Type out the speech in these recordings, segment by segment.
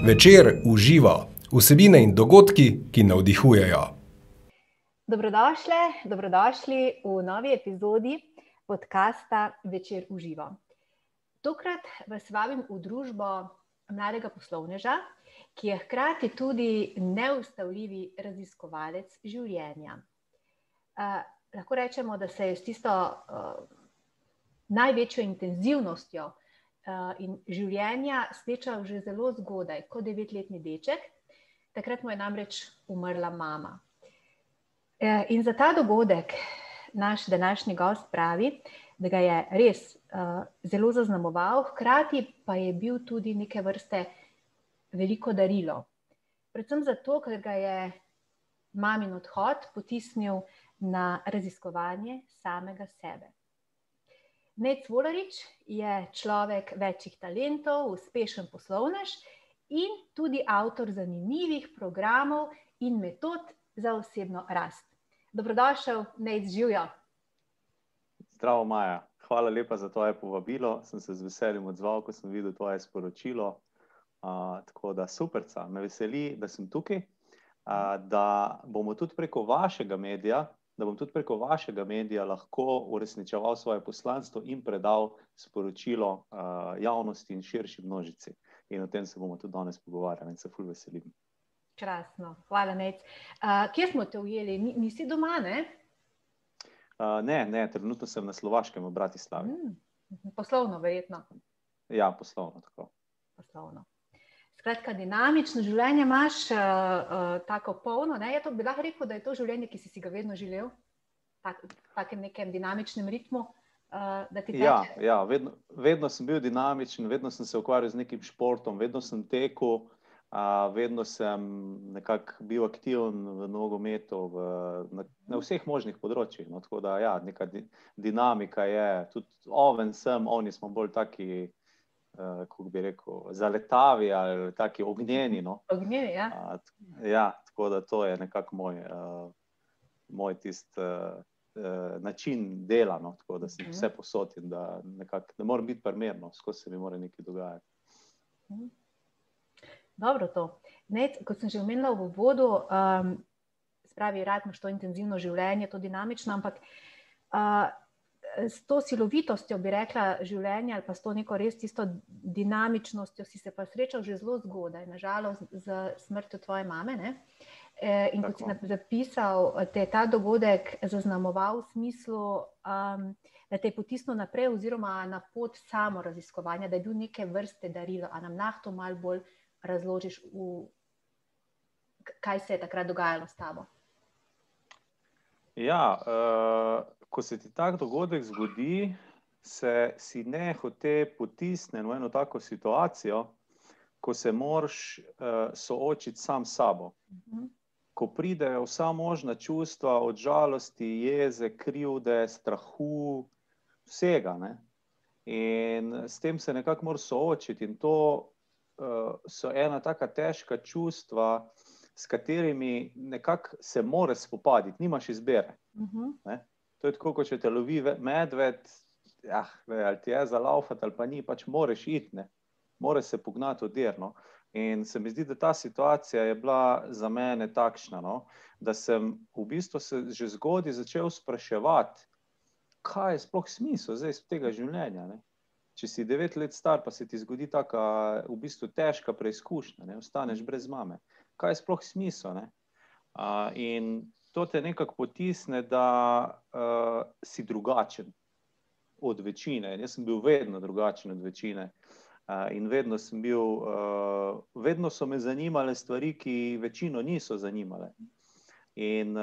Večer uživa, vsebine in dogodki, ki navdihujejo. Dobrodošli v novi epizodi podcasta Večer uživa. Tokrat vas vabim v družbo mladega poslovneža, ki je hkrati tudi neustavljivi raziskovalec življenja. Lahko rečemo, da se je s tisto največjo intenzivnostjo in življenja srečal že zelo zgodaj, kot 9-letni deček. Takrat mu je namreč umrla mama. In za ta dogodek naš današnji gost pravi, da ga je res zelo zaznamoval, hkrati pa je bil tudi neke vrste veliko darilo. Predvsem zato, ker ga je mamin odhod potisnil na raziskovanje samega sebe. Nejc Volarič je človek večjih talentov, uspešen poslovnež in tudi avtor zanimivih programov in metod za osebno rast. Dobrodošel, Nejc, živjo. Zdravo, Maja. Hvala lepa za tvoje povabilo. Sem se z veseljem odzval, ko sem videl tvoje sporočilo. Tako da superca, me veseli, da sem tukaj, da bomo tudi preko vašega medija lahko uresničeval svoje poslanstvo in predal sporočilo javnosti in širši množici. In o tem se bomo tudi danes pogovarjali in se ful veselim. Krasno, hvala, Nejc. Kje smo te ujeli? Nisi doma, ne? Ne, trenutno sem na Slovaškem v Bratislavi. Poslovno, verjetno. Ja, poslovno, tako. Poslovno. Skratka, dinamično življenje imaš, tako polno, ne? Bi lahko rekel, da je to življenje, ki si ga vedno želel? Takem nekem dinamičnem ritmu, da ti teče? Ja, vedno sem bil dinamičen, vedno sem se ukvarjal z nekim športom, vedno sem tekel, vedno sem nekako bil aktiven v nogometu, na vseh možnih področjih. No, tako da, ja, neka dinamika je, tudi oven sem, oni smo bolj taki, kako bi rekel, zaletavi ali taki ognjeni, no. Ognjeni, ja. Ja, tako da to je nekako moj način dela, no, tako da sem vse posod in da nekako ne moram biti primerno, skozi se mi mora nekaj dogajati. Dobro to. Nejc, kot sem že omenila v uvodu, spravi, rad imaš to intenzivno življenje, to dinamično, ampak s to silovitostjo, bi rekla, življenja ali pa s to neko res tisto dinamičnostjo si se pa srečal že zelo zgodaj, na žalost z smrtjo tvoje mame, ne? In kot si zapisal, te je ta dogodek zaznamoval v smislu, da te je potisnil naprej oziroma na pot samoraziskovanja, da je bil neke vrste darilo. A nam lahko malo bolj razložiš, kaj se je takrat dogajalo s tabo? Ja, ko se ti tak dogodek zgodi, si nehote potisne v eno tako situacijo, ko se moraš soočiti sam s sabo. Ko pridejo vsa možna čustva od žalosti, jeze, krivde, strahu, vsega, ne. In s tem se nekako moraš soočiti in to so ena taka težka čustva, s katerimi nekako se moraš spopaditi, nimaš izbire. Ne? To je tako, kot če te lovi medved, ali ti je za laufati ali pa ni, pač moraš iti, ne. Moraš se pognati odirno. In se mi zdi, da ta situacija je bila za mene takšna, no, da sem v bistvu se že zgodaj začel spraševati, kaj je sploh smisel zdaj tega življenja, ne. Če si 9 let star, pa se ti zgodi taka v bistvu težka preizkušnja, ne, ostaneš brez mame. Kaj je sploh smisel, ne? In to te nekako potisne, da si drugačen od večine. In jaz sem bil vedno drugačen od večine. In vedno so me zanimale stvari, ki večino niso zanimale. In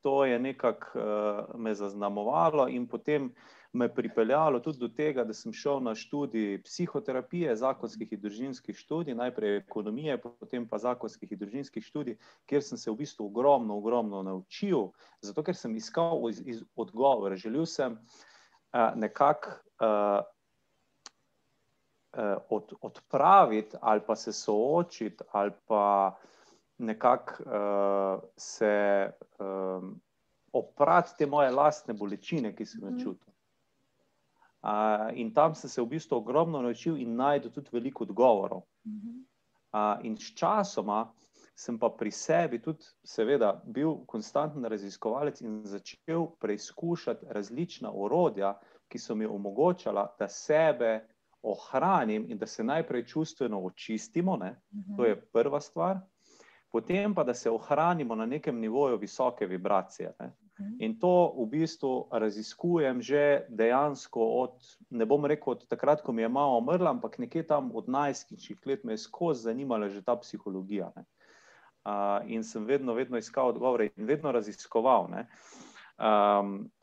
to je nekako me zaznamovalo in potem me pripeljalo tudi do tega, da sem šel na študij psihoterapije, zakonskih in družinskih študij, najprej ekonomije, potem pa zakonskih in družinskih študij, kjer sem se v bistvu ogromno naučil, zato ker sem iskal odgovore. Želel sem nekako odpraviti ali pa se soočiti ali pa nekako se oprati te moje lastne bolečine, ki sem jo čutil. In tam sem se v bistvu ogromno naučil in našel tudi veliko odgovorov. In s časoma sem pa pri sebi tudi seveda bil konstanten raziskovalec in začel preizkušati različna orodja, ki so mi omogočala, da sebe ohranim in da se najprej čustveno očistimo, ne? To je prva stvar. Potem pa, da se ohranimo na nekem nivoju visoke vibracije, ne? In to v bistvu raziskujem že dejansko ne bom rekel od takrat, ko mi je mama umrla, ampak nekje tam od najstniških let me je skozi zanimala že ta psihologija, ne? In sem vedno iskal odgovore in vedno raziskoval, ne?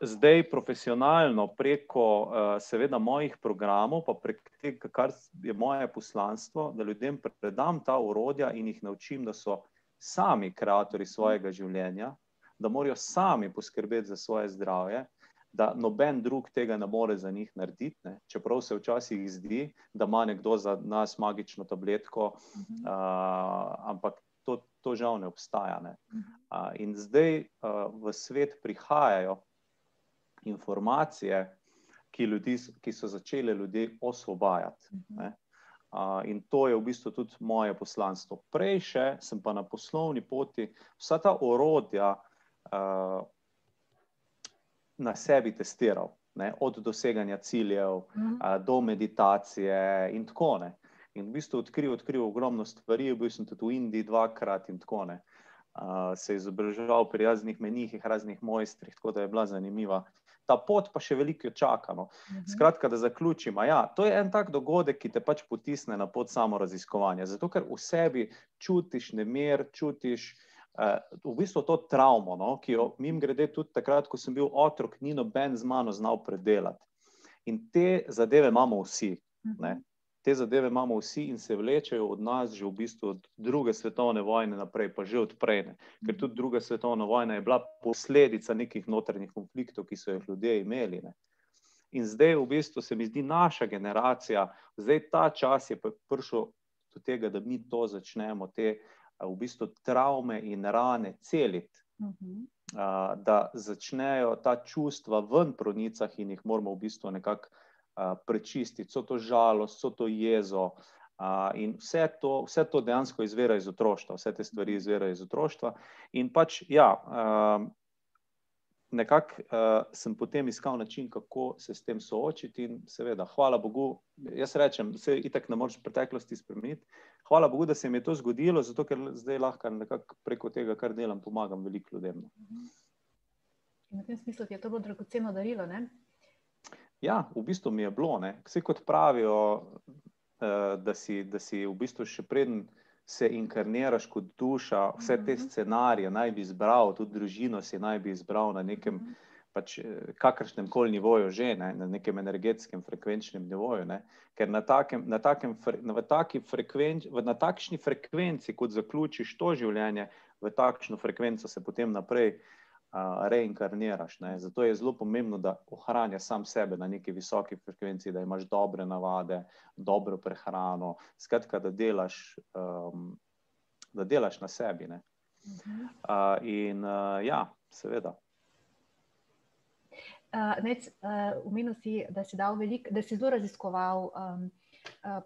Zdaj profesionalno preko seveda mojih programov, pa prek tega, kar je moje poslanstvo, da ljudem predam ta orodja in jih naučim, da so sami kreatorji svojega življenja, da morajo sami poskrbeti za svoje zdravje, da noben drug tega ne more za njih narediti, ne? Čeprav se včasih zdi, da ima nekdo za nas magično tabletko, ampak to žal ne obstaja, ne? In zdaj v svet prihajajo informacije, ki so začele ljudi osvobajati, ne? In to je v bistvu tudi moje poslanstvo. Prej še sem pa na poslovni poti vsa ta orodja na sebi testiral, ne? Od doseganja ciljev do meditacije in tako, ne? In v bistvu odkril ogromno stvari, bil sem tudi v Indiji 2-krat in tako, ne? Se izobraževal pri raznih menihih, raznih mojstrih, tako da je bila zanimiva. Ta pot pa še veliko čaka, no. Skratka, da zaključim, to je en tak dogodek, ki te pač potisne na pot samoraziskovanja, zato ker v sebi čutiš nemir, čutiš v bistvu to travmo, no, ki jo mimogrede tudi takrat, ko sem bil otrok, ni noben z mano znal predelati. In te zadeve imamo vsi, ne. Te zadeve imamo vsi in se vlečejo od nas že v bistvu od druge svetovne vojne naprej, pa že od prej, ne. Ker tudi druga svetovna vojna je bila posledica nekih notranjih konfliktov, ki so jih ljudje imeli, ne. In zdaj v bistvu se mi zdi naša generacija, zdaj ta čas je prišel do tega, da mi to začnemo, te v bistvu travme in rane celiti, da začnejo ta čustva ven pronicati in jih moramo v bistvu nekako prečistiti, so to žalost, so to jezo in vse to dejansko izvira iz otroštva, vse te stvari izvirajo iz otroštva in pač, nekako sem potem iskal način, kako se s tem soočiti in seveda, hvala Bogu, jaz rečem, saj itak ne moreš preteklosti spremeniti, hvala Bogu, da se mi je to zgodilo, zato ker zdaj lahko nekako preko tega, kar delam, pomagam veliko ljudem. In v tem smislu ti je to bilo dragoceno darilo, ne? Ja, v bistvu mi je bilo, ne. Vse kot pravijo, da si v bistvu še preden se inkarniraš kot duša, vse te scenarije naj bi izbral, tudi družino si naj bi izbral na nekem pač kakršnem koli nivoju že, ne, na nekem energetskem frekvenčnem nivoju, ne. Ker na takšni frekvenci, kot zaključiš to življenje, v takšno frekvenco se potem naprej reinkarniraš, ne. Zato je zelo pomembno, da ohranjaš sam sebe na neki visoki frekvenciji, da imaš dobre navade, dobro prehrano, skratka, da delaš na sebi, ne. In seveda. Omenil si, da si dal veliko, da si zelo raziskoval,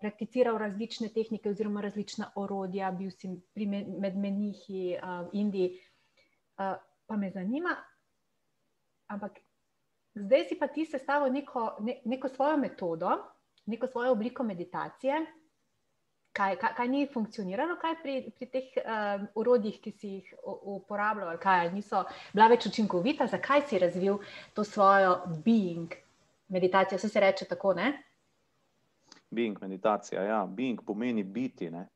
prakticiral različne tehnike oziroma različna orodja, bil si med menihi v Indiji. Pa me zanima, ampak zdaj si pa ti sestavil neko svojo metodo, neko svojo obliko meditacije. Kaj ni funkcioniralo, kaj pri teh orodjih, ki si jih uporabljal, ali kaj, ali niso bila več učinkovita? Zakaj si razvil to svojo being meditacijo? Se reče tako, ne? Being meditacija, ja. Being pomeni biti, ne.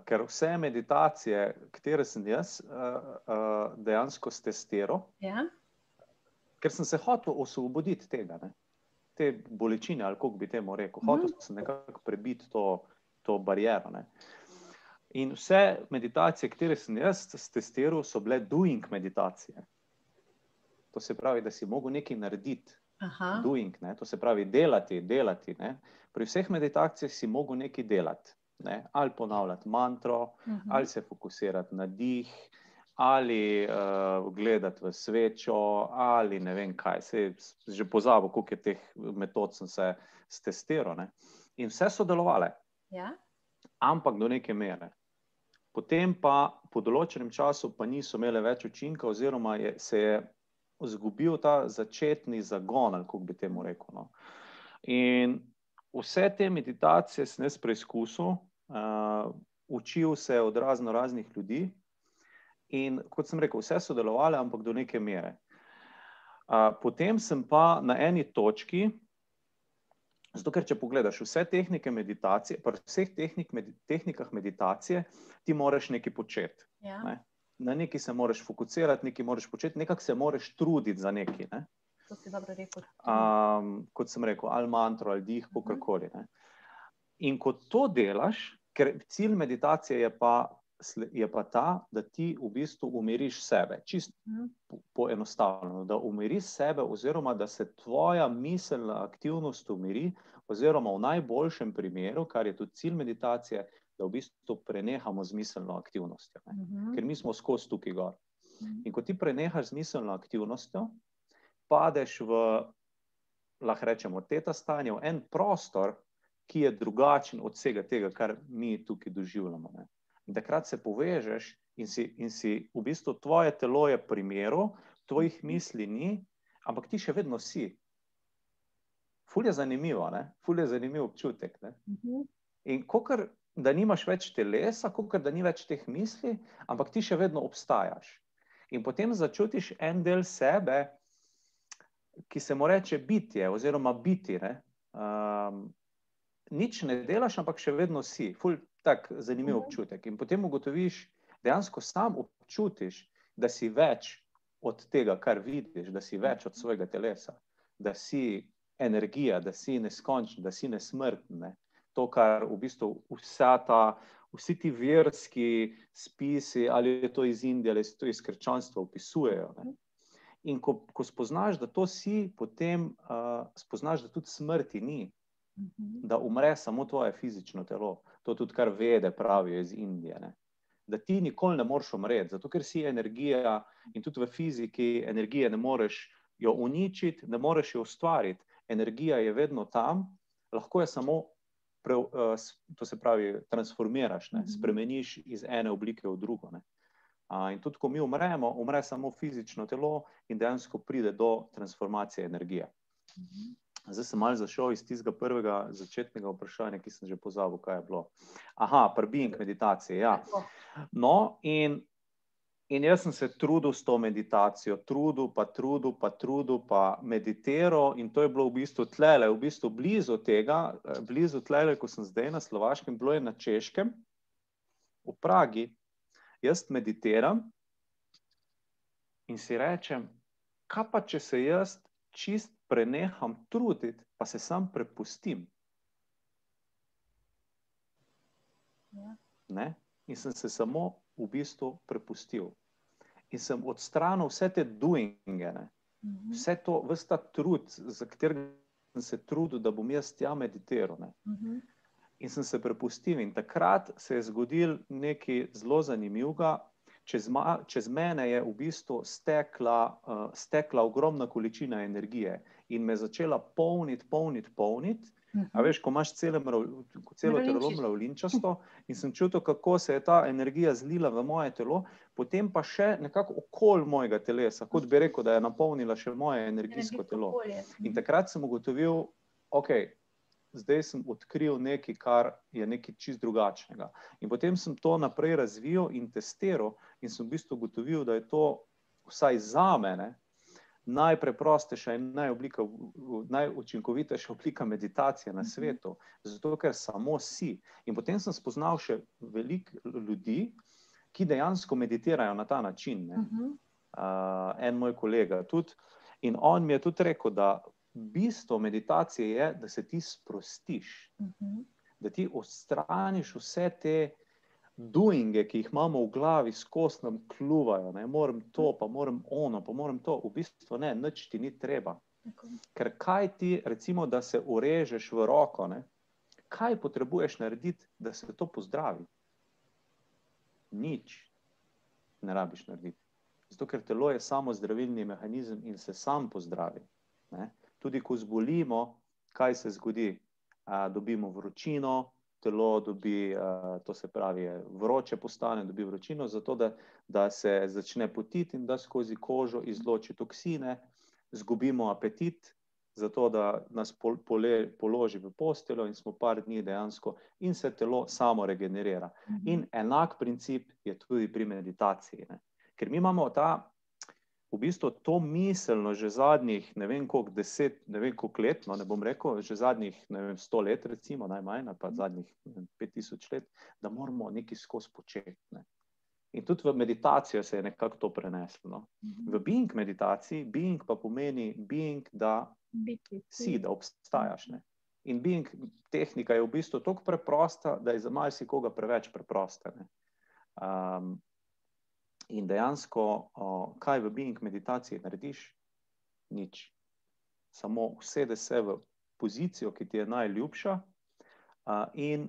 Ker vse meditacije, katere sem jaz dejansko stestiral, ker sem se hotel osvoboditi tega, ne, te bolečine, ali kako bi temu rekel, hotel sem nekako prebiti to bariero, ne. In vse meditacije, katere sem jaz stestiral, so bile doing meditacije. To se pravi, da si mogel nekaj narediti. Doing, ne, to se pravi delati, ne. Pri vseh meditacijah si mogel nekaj delati. Ne, ali ponavljati mantro, ali se fokusirati na dih, ali gledati v svečo, ali ne vem kaj, saj že pozabil, koliko je teh metod sem se stestiral, ne. In vse so delovale. ampak do neke mere. Potem pa po določenem času pa niso imele več učinka oziroma se je izgubil ta začetni zagon, ali kako bi temu rekel. No. In vse te meditacije sem jaz preizkusil, učil se od raznih ljudi in kot sem rekel, vse so delovale, ampak do neke mere. Potem sem pa na eni točki, zato ker če pogledaš vse tehnike meditacije, pri vseh tehnikah meditacije, ti moraš nekaj početi. Ja. Ne? Na nekaj se moraš fokusirati, nekaj moraš početi, nekako se moraš truditi za nekaj. Ne? To si dobro rekel. Kot sem rekel, ali mantro, ali dih, kakorkoli. Ne? In ko to delaš, ker cilj meditacije je pa ta, da ti v bistvu umiriš sebe, čisto poenostavljeno, da umiriš sebe oziroma da se tvoja miselna aktivnost umiri, oziroma v najboljšem primeru, kar je tudi cilj meditacije, da v bistvu prenehamo z miselno aktivnostjo, ker mi smo skozi tukaj gor. In ko ti prenehaš z miselno aktivnostjo, padeš v, lahko rečemo, teta stanje, v en prostor, ki je drugačen od vsega tega, kar mi tukaj doživljamo. Ne? In takrat se povežeš in si v bistvu tvoje telo je pri miru, tvojih misli ni, ampak ti še vedno si. Ful je zanimivo, ne? Ful je zanimiv občutek. Ne? In kakor da nimaš več telesa, kakor da ni več teh misli, ampak ti še vedno obstajaš. In potem začutiš en del sebe, ki se mu reče bitje oziroma biti. Ne? Nič ne delaš, ampak še vedno si. Ful tak zanimiv občutek. In potem ugotoviš, dejansko sam občutiš, da si več od tega, kar vidiš, da si več od svojega telesa, da si energija, da si neskončen, da si nesmrten. Ne? To, kar v bistvu vsi ti verski spisi, ali je to iz Indije, ali je to iz krščanstva, opisujejo. Ne? In ko spoznaš, da to si, potem spoznaš, da tudi smrti ni. Da umre samo tvoje fizično telo. To tudi kar vede pravijo iz Indije. Ne? Da ti nikoli ne moreš umreti, zato ker si energija in tudi v fiziki energije ne moreš jo uničiti, ne moreš jo ustvariti. Energija je vedno tam, lahko je samo, to se pravi, transformiraš, ne? Spremeniš iz ene oblike v drugo. Ne? In tudi ko mi umremo, umre samo fizično telo in dejansko pride do transformacije energije. Zdaj sem malo zašel iz tistega prvega začetnega vprašanja, ki sem že pozabil, kaj je bilo. Pri being meditacije, ja. No, in jaz sem se trudil s to meditacijo, trudil, pa meditiral in to je bilo v bistvu tlele, v bistvu blizu tlele, ko sem zdaj na Slovaškem, bilo je na Češkem, v Pragi, jaz meditiram in si rečem, kaj pa če se jaz čist preneham truditi, pa se sam prepustim. Ja. Ne? In sem se samo v bistvu prepustil. In sem odstranil vse te doinge, ne? Vse to, ves ta trud, za katerega sem se trudil, da bom jaz tja meditiral. Ne? In sem se prepustil in takrat se je zgodil nekaj zelo zanimivega. Čez mene je v bistvu stekla ogromna količina energije in me začela polniti. A veš, ko imaš celo telo mravljinčasto in sem čutil, kako se je ta energija zlila v moje telo, potem pa še nekako okoli mojega telesa, kot bi rekel, da je napolnila še moje energijsko telo. In takrat sem ugotovil, zdaj sem odkril nekaj, kar je nekaj čist drugačnega. In potem sem to naprej razvil in testiral in sem v bistvu ugotovil, da je to vsaj za mene najpreprostejša in najučinkovitejša oblika meditacije na svetu, zato ker samo si. In potem sem spoznal še veliko ljudi, ki dejansko meditirajo na ta način. Ne? En moj kolega tudi. In on mi je tudi rekel, da bistvo meditacije je, da se ti sprostiš, da ti odstraniš vse te doinge, ki jih imamo v glavi, skozi nam kljuvajo, ne, moram to, pa moram ono, pa moram to, v bistvu ne, nič ti ni treba. Ker kaj ti, recimo, da se urežeš v roko, ne, kaj potrebuješ narediti, da se to pozdravi? Nič ne rabiš narediti. Zato, ker telo je samo zdravilni mehanizem in se sam pozdravi. Ne. Tudi ko zbolimo, kaj se zgodi? Dobimo vročino, telo dobi, to se pravi, vroče postane, dobi vročino, zato da se začne potiti in da skozi kožo izloči toksine, zgubimo apetit, zato da nas položi v posteljo in smo par dni dejansko in se telo samo regenerira. In enak princip je tudi pri meditaciji, ne? Ker mi imamo v bistvu to miselno že zadnjih, ne vem koliko 10, ne vem koliko let, no, ne bom rekel, že zadnjih, ne vem, 100 let recimo, najmanj, pa zadnjih 5000 let, da moramo nekaj skozi početi, ne. In tudi v meditacijo se je nekako to preneslo, no. V being meditaciji, being pa pomeni being, da si, da obstajaš, ne. In being tehnika je v bistvu toliko preprosta, da je za marsikoga preveč preprosta, ne. In dejansko, kaj v being meditaciji narediš? Nič. Samo usede se v pozicijo, ki ti je najljubša, in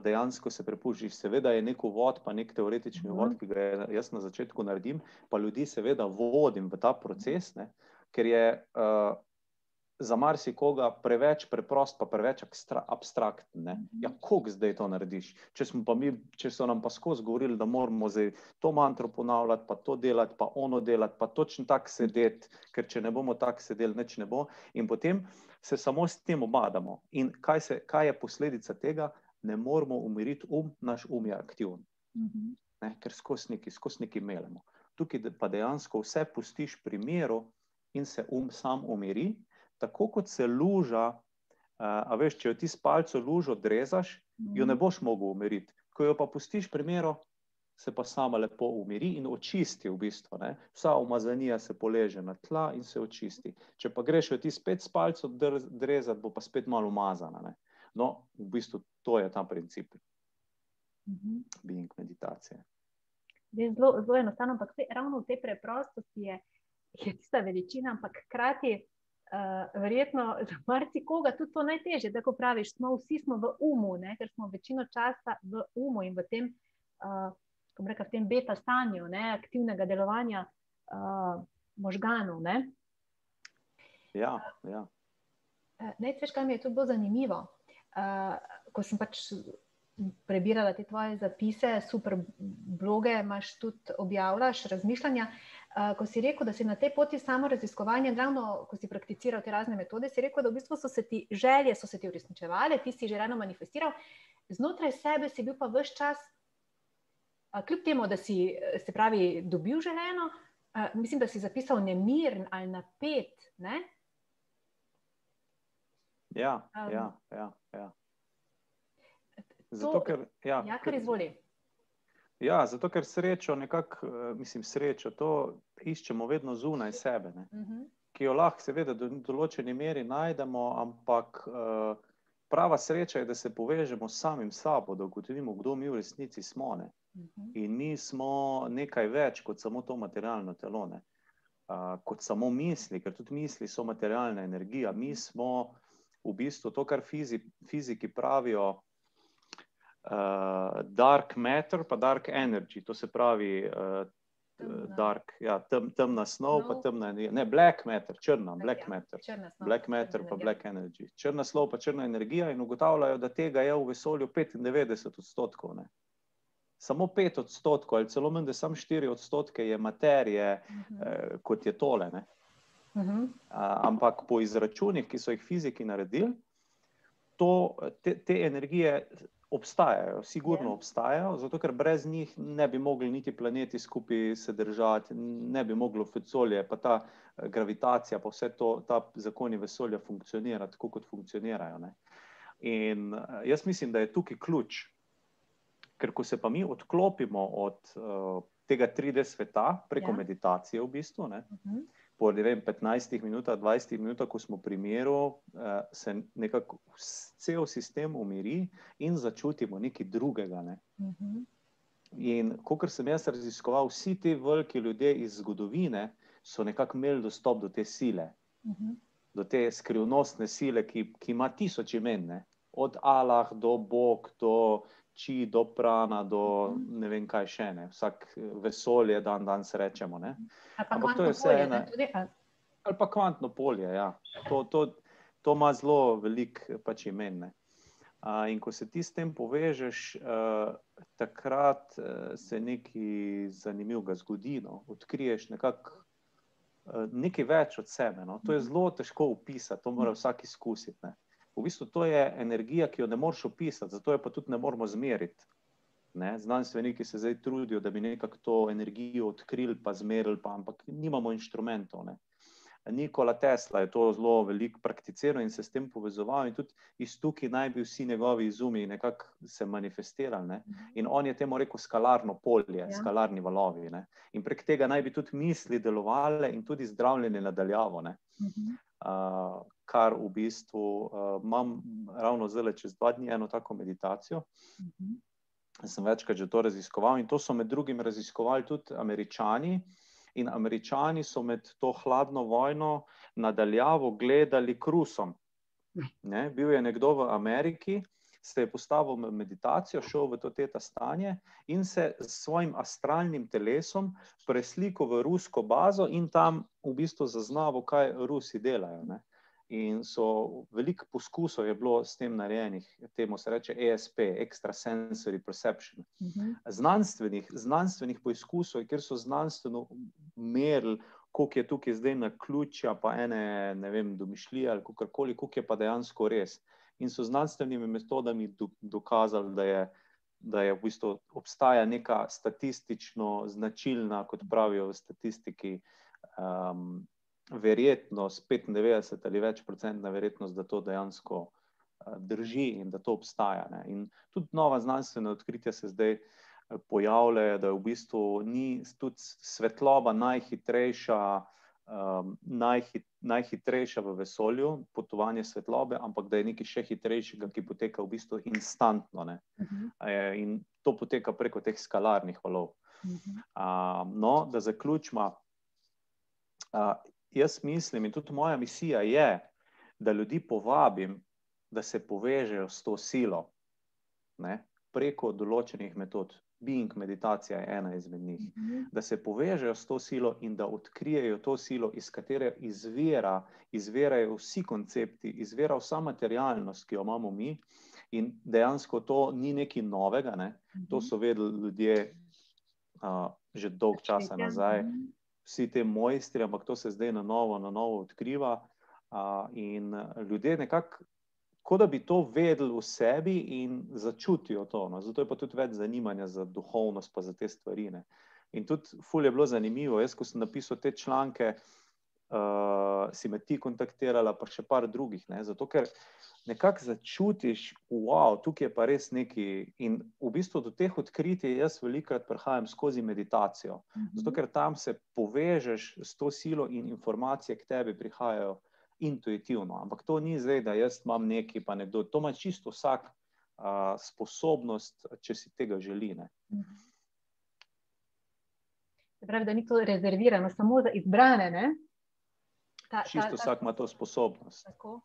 dejansko se prepuščiš. Seveda je nek uvod, pa nek teoretični uvod, ki ga jaz na začetku naredim, pa ljudi seveda vodim v ta proces, ne, ker je za marsikoga preveč preprost, pa preveč abstraktn, ne. Ja, koliko zdaj to narediš? Če so nam pa skozi govorili, da moramo zdaj to mantro ponavljati, pa to delati, pa ono delati, pa točno tako sedeti, ker če ne bomo tako sedeli, nič ne bo. In potem se samo s tem obadamo. In kaj je posledica tega? Ne moramo umiriti naš je aktiven. Ne, ker skozi nekaj melemo. Tukaj pa dejansko vse pustiš pri miru in se sam umiri, tako kot se luža, a veš, če jo ti s palco lužo drezaš, jo ne boš mogel umiriti. Ko jo pa pustiš pri miru, se pa sama lepo umiri in očisti v bistvu, ne. Vsa umazanija se poleže na tla in se očisti. Če pa greš jo ti spet s palco drezati, bo pa spet malo umazana, ne. No, v bistvu to je ta princip being meditacije. Zelo enostavno, ampak ravno v tej preprostosti je tista veličina, ampak hkrati verjetno za marsikoga tudi to najtežje, tako praviš, vsi smo v ne, ker smo večino časa v in v tem, v tem beta stanju, ne, aktivnega delovanja možganov, ne. Ja. Veš, kaj mi je tudi bolj zanimivo, ko sem pač prebirala te tvoje zapise, super bloge imaš tudi, objavljaš razmišljanja, ko si rekel, da si na tej poti samoraziskovanja, ravno ko si prakticiral te razne metode, si rekel, da v bistvu želje so se ti uresničevale, ti si želeno manifestiral, znotraj sebe si bil pa ves čas, kljub temu, da si, se pravi, dobil želeno, mislim, da si zapisal nemiren ali napet, ne? Ja. Zato, ker, kar izvoli. Ja, zato ker srečo nekako, srečo, to iščemo vedno zunaj sebe, ne. Ki jo lahko seveda do določeni meri najdemo, ampak prava sreča je, da se povežemo s samim sabo, da ugotovimo, kdo mi v resnici smo, ne. In mi smo nekaj več kot samo to materialno telo, ne. Kot samo misli, ker tudi misli so materialna energija. Mi smo v bistvu to, kar fiziki pravijo, dark matter pa dark energy, to se pravi dark, temna snov pa temna energija, ne, black matter, black matter pa black energy, črna snov pa črna energija, in ugotavljajo, da tega je v vesolju 95%, ne. Samo 5% ali celo manj, da samo 4% je materije, kot je tole, ne. Ampak po izračunih, ki so jih fiziki naredili, te energije obstajajo, sigurno obstajajo, zato ker brez njih ne bi mogli niti planeti skupaj se držati, ne bi moglo vesolje, pa ta gravitacija, pa vse to, ta zakoni vesolja funkcionira tako, kot funkcionirajo, ne. In jaz mislim, da je tukaj ključ, ker ko se pa mi odklopimo od tega 3D sveta preko meditacije v bistvu, ne, po, ne vem, 15 minutah, 20 minutah, ko smo pri miru, se nekako cel sistem umiri in začutimo nekaj drugega, ne. In kakor sem jaz raziskoval, vsi ti veliki ljudje iz zgodovine so nekako imeli dostop do te sile, do te skrivnostne sile, ki ima 1000 imen, ne. Od Allah do Bog, do Či, do Prana, do ne vem kaj še, ne. Vsak vesolje danes rečemo, ne. Ampak to je vse ena. Ali pa kvantno polje, ja. To ima zelo veliko pač imen, ne. In ko se ti s tem povežeš, takrat se nekaj zanimivega zgodi, no. Odkriješ nekako nekaj več od sebe, no. To je zelo težko opisati, to mora vsak izkusiti, ne. V bistvu to je energija, ki jo ne moreš opisati, zato jo pa tudi ne moremo zmeriti. Ne. Znanstveniki se zdaj trudijo, da bi nekako to energijo odkrili pa zmerili, ampak nimamo inštrumentov, ne. Nikola Tesla je to zelo veliko prakticiral in se s tem povezoval in tudi iz tukaj naj bi vsi njegovi izumi nekako se manifestirali, ne. In on je temu rekel skalarno polje, skalarni valovi, ne. In prek tega naj bi tudi misli delovale in tudi zdravljenje nadaljavo, ne. Kar v bistvu imam ravno zdajle čez 2 dni eno tako meditacijo. Sem večkrat že to raziskoval in to so med drugim raziskovali tudi Američani. In Američani so med to hladno vojno nadaljavo gledali Cruisom. Ne, bil je nekdo v Ameriki, se je postavil v meditacijo, šel v to teta stanje in se s svojim astralnim telesom preslikal v rusko bazo in tam v bistvu zaznaval, kaj Rusi delajo, ne. In so veliko poskusov je bilo s tem narejenih, temu se reče ESP, Extrasensory Perception. Znanstvenih poizkusov, kjer so znanstveno merili, koliko je tukaj zdaj naključja, pa ene, ne vem, domišljije ali kakorkoli, koliko je pa dejansko res. In so znanstvenimi metodami dokazali, da je v bistvu obstaja neka statistično značilna, kot pravijo v statistiki, verjetnost, 95 ali več procentna verjetnost, da to dejansko drži in da to obstaja, ne. In tudi nova znanstvena odkritja se zdaj pojavljajo, da v bistvu ni tudi svetloba najhitrejša v vesolju, potovanje svetlobe, ampak da je nekaj še hitrejšega, ki poteka v bistvu instantno, ne. In to poteka preko teh skalarnih valov. No, da zaključimo. Jaz mislim in tudi moja misija je, da ljudi povabim, da se povežejo s to silo, ne, preko določenih metod. Being meditacija je ena izmed njih. Da se povežejo s to silo in da odkrijejo to silo, iz katere izvirajo vsi koncepti, izvira vsa materialnost, ki jo imamo mi, in dejansko to ni nekaj novega, ne. To so vedeli ljudje že dolgo časa nazaj. Vsi te mojstri, ampak to se zdaj na novo odkriva, in ljudje nekako, kot da bi to vedeli v sebi in začutijo to, no. Zato je pa tudi več zanimanja za duhovnost pa za te stvari, ne. In tudi ful je bilo zanimivo, jaz, ko sem napisal te članke, si me ti kontaktirala, pa še par drugih, ne, zato ker nekako začutiš, wow, tukaj je pa res nekaj, in v bistvu do teh odkritij jaz velikokrat prihajam skozi meditacijo, zato ker tam se povežeš s to silo in informacije k tebi prihajajo intuitivno, ampak to ni zdaj, da jaz imam nekaj, pa nekdo, to ima čisto vsak sposobnost, če si tega želi, ne. Se pravi, da ni to rezervirano samo za izbrane, ne? Čisto vsak ima to sposobnost. Tako.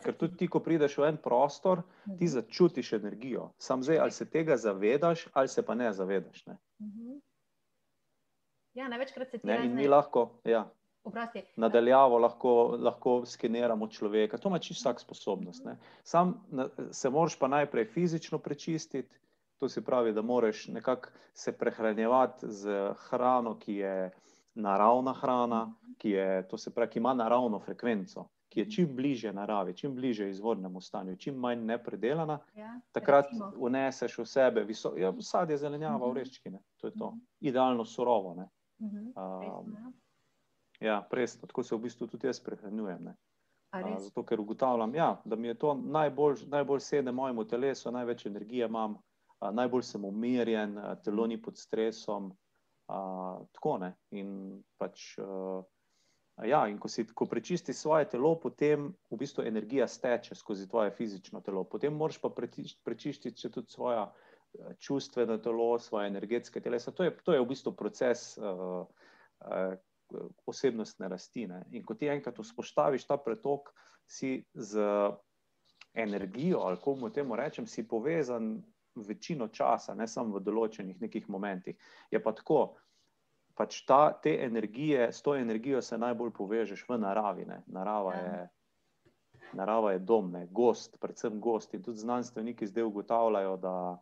Ker tudi ti, ko prideš v en prostor, ti začutiš energijo. Sam zdaj, ali se tega zavedaš, ali se pa ne zavedaš, ne. Ja, največkrat se ti in mi lahko, nadaljavo lahko skeniramo človeka. To ima čisto vsak sposobnost, ne. Sam se moraš pa najprej fizično prečistiti, to se pravi, da moraš nekako se prehranjevati z hrano, ki je naravna hrana, ki ima naravno frekvenco, ki je čim bližje naravi, čim bližje izvornemu stanju, čim manj nepredelana, takrat vneseš v sebe sadje, zelenjava, oreščki, ne. To je to. Idealno surovo, ne. Ja, presno, tako se v bistvu tudi jaz prehranjujem, ne. Zato, ker ugotavljam, da mi je to najbolj sede mojemu telesu, največ energije imam, najbolj sem umirjen, telo ni pod stresom, tako, ne. In pač, in ko prečistiš svoje telo, potem v bistvu energija steče skozi tvoje fizično telo. Potem moraš pa prečistiti še tudi svoja čustveno telo, svoje energetske telesa. To je v bistvu proces osebnostne rasti, ne. In ko ti enkrat vzpostaviš ta pretok, si z energijo, ali komu temu rečem, si povezan večino časa, ne samo v določenih nekih momentih. Je pa tako, pač s to energijo se najbolj povežeš v naravi, ne. Narava je Narava je dom, ne, gozd, predvsem gozd. In tudi znanstveniki zdaj ugotavljajo, da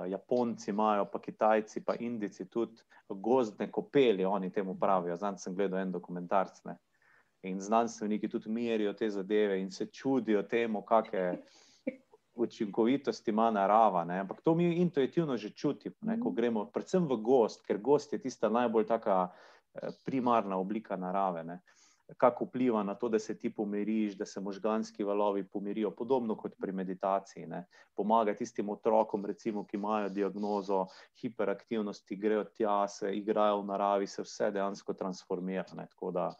Japonci imajo, pa Kitajci, pa Indijci tudi gozdne kopeli, oni temu pravijo. Zdaj sem gledal en dokumentarc, ne. In znanstveniki tudi merijo te zadeve in se čudijo temu, kakšne učinkovitosti ima narava, ne. Ampak to mi intuitivno že čutimo, ne, ko gremo predvsem v gozd, ker gozd je tista najbolj taka primarna oblika narave, ne. Kako vpliva na to, da se ti pomiriš, da se možganski valovi pomirijo, podobno kot pri meditaciji, ne. Pomaga tistim otrokom, recimo, ki imajo diagnozo hiperaktivnosti, grejo tja, se igrajo v naravi, se vse dejansko transformira, ne. Tako da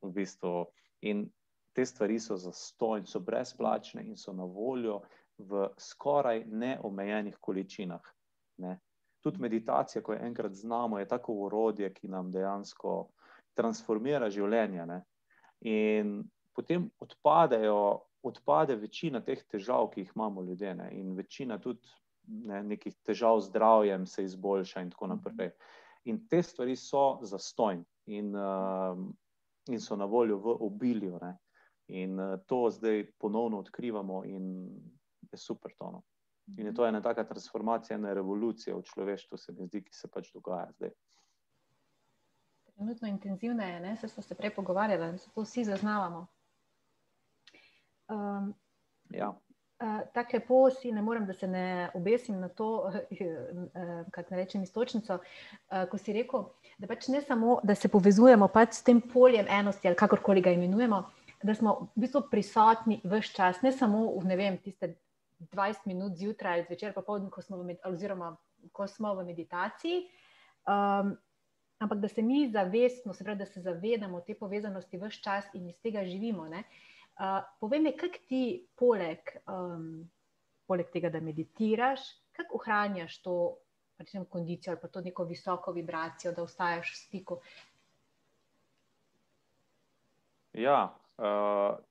v bistvu in te stvari so zastonj, so brezplačne in so na voljo v skoraj neomejenih količinah, ne. Tudi meditacija, ko je enkrat znamo, je tako orodje, ki nam dejansko transformira življenje, ne. In potem odpade večina teh težav, ki jih imamo ljudje, ne. In večina tudi nekih težav z zdravjem se izboljša in tako naprej. In te stvari so zastonj in so na voljo v obilju, ne. In to zdaj ponovno odkrivamo in je super to, no. In je to ena taka transformacija, ena revolucija v človeštvu, se mi zdi, ki se pač dogaja zdaj. Trenutno intenzivna je, ne? Smo se prej pogovarjali, zato vsi zaznavamo. Ja. Tako lepo si, ne morem, da se ne obesim na to, kako ne rečem, istočnico, ko si rekel, da pač ne samo, da se povezujemo pač s tem poljem enosti, ali kakorkoli ga imenujemo, da smo v bistvu prisotni ves čas, ne samo v, ne vem, tiste 20 minut zjutraj ali zvečer popoldne, ko smo v meditaciji, ampak da se mi zavestno, se pravi, da se zavedamo te povezanosti ves čas in iz tega živimo, ne. Povej mi, kako ti poleg tega, da meditiraš, kako ohranjaš to, recimo, kondicijo ali pa to neko visoko vibracijo, da ostajaš v stiku? Ja,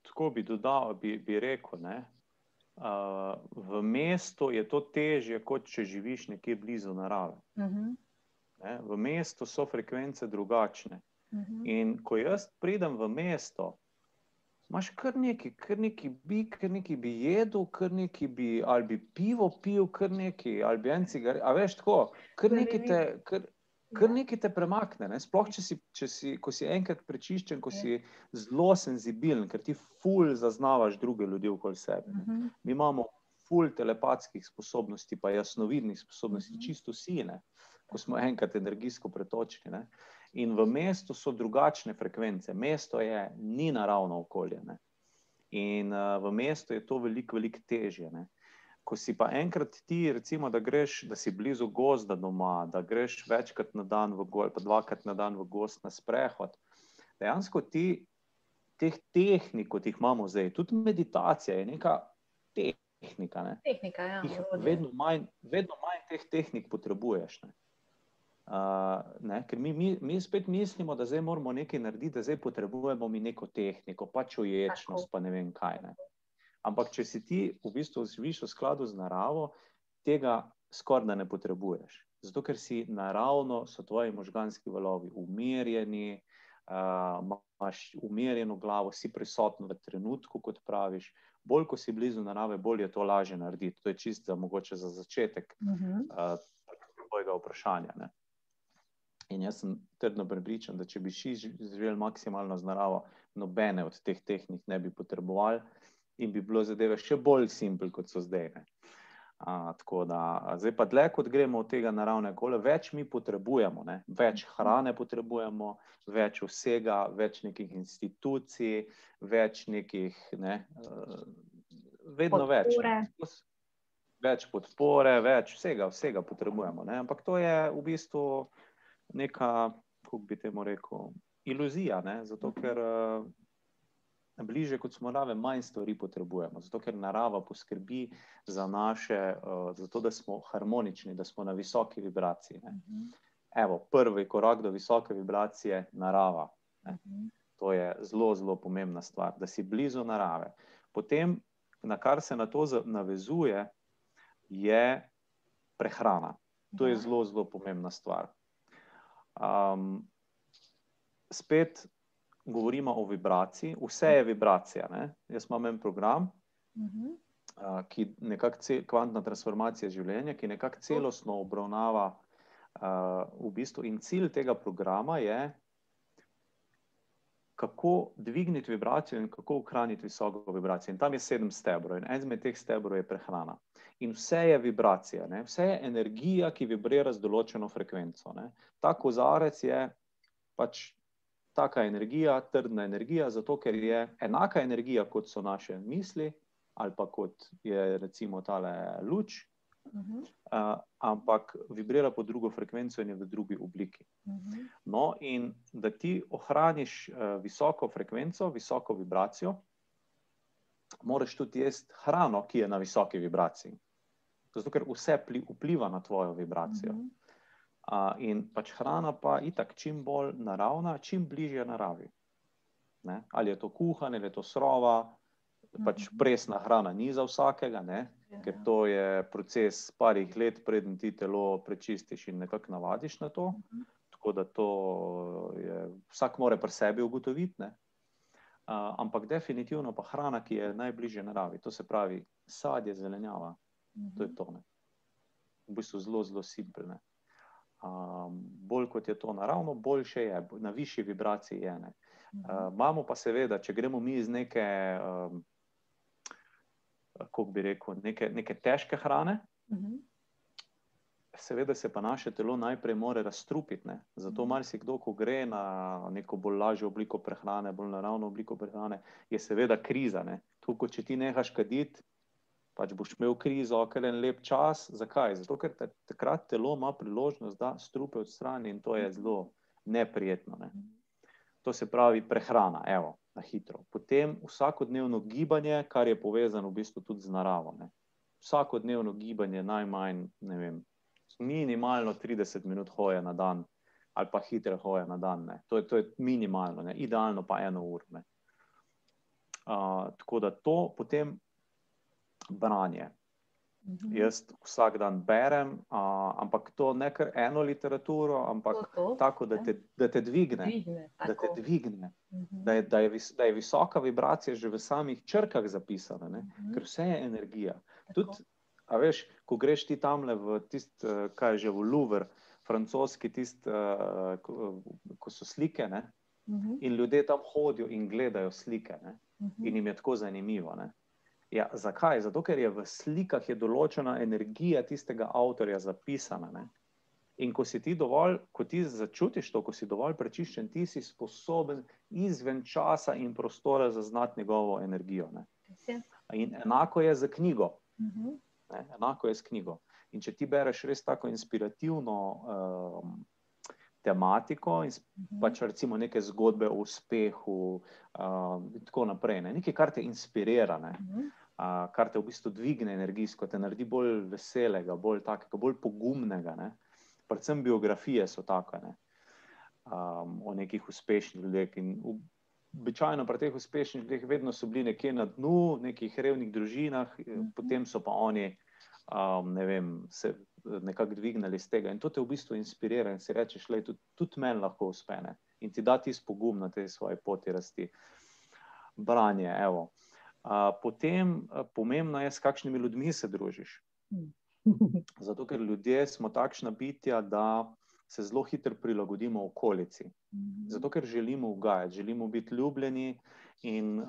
tako bi dodal, bi rekel, ne. V mestu je to težje, kot če živiš nekje blizu narave. Ne, v mestu so frekvence drugačne. In ko jaz pridem v mesto, imaš kar nekaj bi jedel, ali bi pivo pil, kar nekaj, ali bi en cigaret, a veš tako, kar nekaj te premakne, ne? Sploh, ko si enkrat prečiščen, ko si zelo senzibilen, ker ti ful zaznavaš druge ljudi okoli sebe. Mi imamo ful telepatskih sposobnosti, pa jasnovidnih sposobnosti, čisto vsi, ne? Ko smo enkrat energijsko pretočeni, ne? In v mestu so drugačne frekvence. Mesto ni naravno okolje, ne? In v mestu je to veliko težje, ne? Ko si pa enkrat ti, recimo, da greš, da si blizu gozda doma, da greš večkrat na dan v gozd, pa dvakrat na dan v gozd na sprehod, dejansko ti teh tehnik, kot jih imamo zdaj, tudi meditacija je neka tehnika, ne? Tehnika, ja. Vedno manj teh tehnik potrebuješ, ne? Ker mi spet mislimo, da zdaj moramo nekaj narediti, da zdaj potrebujemo mi neko tehniko, pa čuječnost, pa ne vem kaj, ne. Ampak če si ti v bistvu živiš v skladu z naravo, tega skoraj ne potrebuješ. Zato, ker si naravno, so tvoji možganski valovi umirjeni, imaš umirjeno glavo, si prisoten v trenutku, kot praviš. Bolj, ko si blizu narave, bolj je to lažje narediti. To je čisto mogoče za začetek tvojega vprašanja, ne. In jaz sem trdno prepričan, da če bi živeli maksimalno z naravo, nobene od teh tehnik ne bi potrebovali in bi bilo zadeve še bolj simple, kot so zdaj, ne. Tako da, zdaj pa dlje, kot gremo od tega naravnega okolja, več mi potrebujemo, ne. Več hrane potrebujemo, več vsega, več nekih institucij, več nekih, ne, vedno več. Več podpore, več vsega potrebujemo, ne. Ampak to je v bistvu neka, kako bi temu rekel, iluzija, ne, zato ker bliže, kot smo narave, manj stvari potrebujemo, zato ker narava poskrbi za naše, zato da smo harmonični, da smo na visoki vibraciji, ne. Evo, prvi korak do visoke vibracije, narava, ne. To je zelo pomembna stvar, da si blizu narave. Potem, na kar se na to navezuje, je prehrana. To je zelo pomembna stvar. Spet govorimo o vibraciji, vse je vibracija. Ne? Jaz imam en program, ki nekako kvantna transformacija življenja, ki nekako celostno obravnava v bistvu, in cilj tega programa je, kako dvigniti vibracijo in kako ohraniti visoko vibracijo. In tam je 7 stebrov in en izmed teh stebrov je prehrana. In vse je vibracija, ne? Vse je energija, ki vibrira z določeno frekvenco. Ne? Ta kozarec je pač taka energija, trdna energija, zato ker je enaka energija, kot so naše misli, ali pa kot je recimo tale luč, ampak vibrira pod drugo frekvenco in je v drugi obliki. No, in da ti ohraniš visoko frekvenco, visoko vibracijo, moraš tudi jesti hrano, ki je na visoki vibraciji. Zato, ker vse vpliva na tvojo vibracijo. In pač hrana pa itak čim bolj naravna, čim bližje naravi. Ne? Ali je to kuhanje, ali je to surova, pač presna hrana ni za vsakega, ne? Ker to je proces parih let, preden ti telo prečistiš in nekako navadiš na to. Tako da to je, vsak mora pri sebi ugotoviti, ne? Ampak definitivno pa hrana, ki je najbližje naravi, to se pravi sadje, zelenjava, to je to, ne? V bistvu zelo, zelo simpel, ne? Bolj kot je to naravno, boljše je, na višji vibraciji je, ne? Imamo pa seveda, če gremo mi iz neke, kako bi rekel, neke težke hrane, seveda se pa naše telo najprej mora razstrupiti, ne? Zato marsikdo, ko gre na neko bolj lažjo obliko prehrane, bolj naravno obliko prehrane, je seveda kriza, ne? Tako kot če ti nehaš kaditi, pač boš imel krizo, ker je en lep čas. Zakaj? Zato, ker takrat telo ima priložnost, da strupe odstrani in to je zelo neprijetno, ne? To se pravi prehrana, evo, na hitro. Potem vsakodnevno gibanje, kar je povezano v bistvu tudi z naravo, ne? Vsakodnevno gibanje najmanj, ne vem, minimalno 30 minut hoje na dan ali pa hitre hoje na dan, ne? To je minimalno, ne? Idealno pa 1 uro, ne? Tako da to, potem branje. Jaz vsak dan berem, ampak to ne kar eno literaturo, ampak tako, da te dvigne, da te dvigne, da je visoka vibracija že v samih črkah zapisana, ne? Ker vse je energija. Tudi, a veš, ko greš ti tamle v tist, kaj je že, v Louvre, francoski tist, ko so slike, ne? In ljudje tam hodijo in gledajo slike, ne? In jim je tako zanimivo, ne? Ja, zakaj? Zato, ker je v slikah je določena energija tistega avtorja zapisana, ne? In ko si ti dovolj, ko ti začutiš to, ko si dovolj prečiščen, ti si sposoben izven časa in prostora zaznati njegovo energijo, ne? In enako je z knjigo. Ne? Enako je s knjigo. In če ti bereš res tako inspirativno tematiko, pač recimo neke zgodbe o uspehu, in tako naprej, ne? Nekaj, kar te inspirira, ne? Kar te v bistvu dvigne energijsko, te naredi bolj veselega, bolj takega, bolj pogumnega, ne? Predvsem biografije so take, ne? O nekih uspešnih ljudeh. In običajno pri teh uspešnih ljudeh vedno so bili nekje na dnu, nekih revnih družinah, potem so pa oni, ne vem, se nekako dvignili iz tega. In to te v bistvu inspirira in si rečeš, lej, tudi meni lahko uspe, ne? In ti da tisti pogum na tej svoji poti rasti. Branje, evo. Potem pomembno je, s kakšnimi ljudmi se družiš. Zato, ker ljudje smo takšna bitja, da se zelo hitro prilagodimo okolici. Zato, ker želimo ugajati, želimo biti ljubljeni in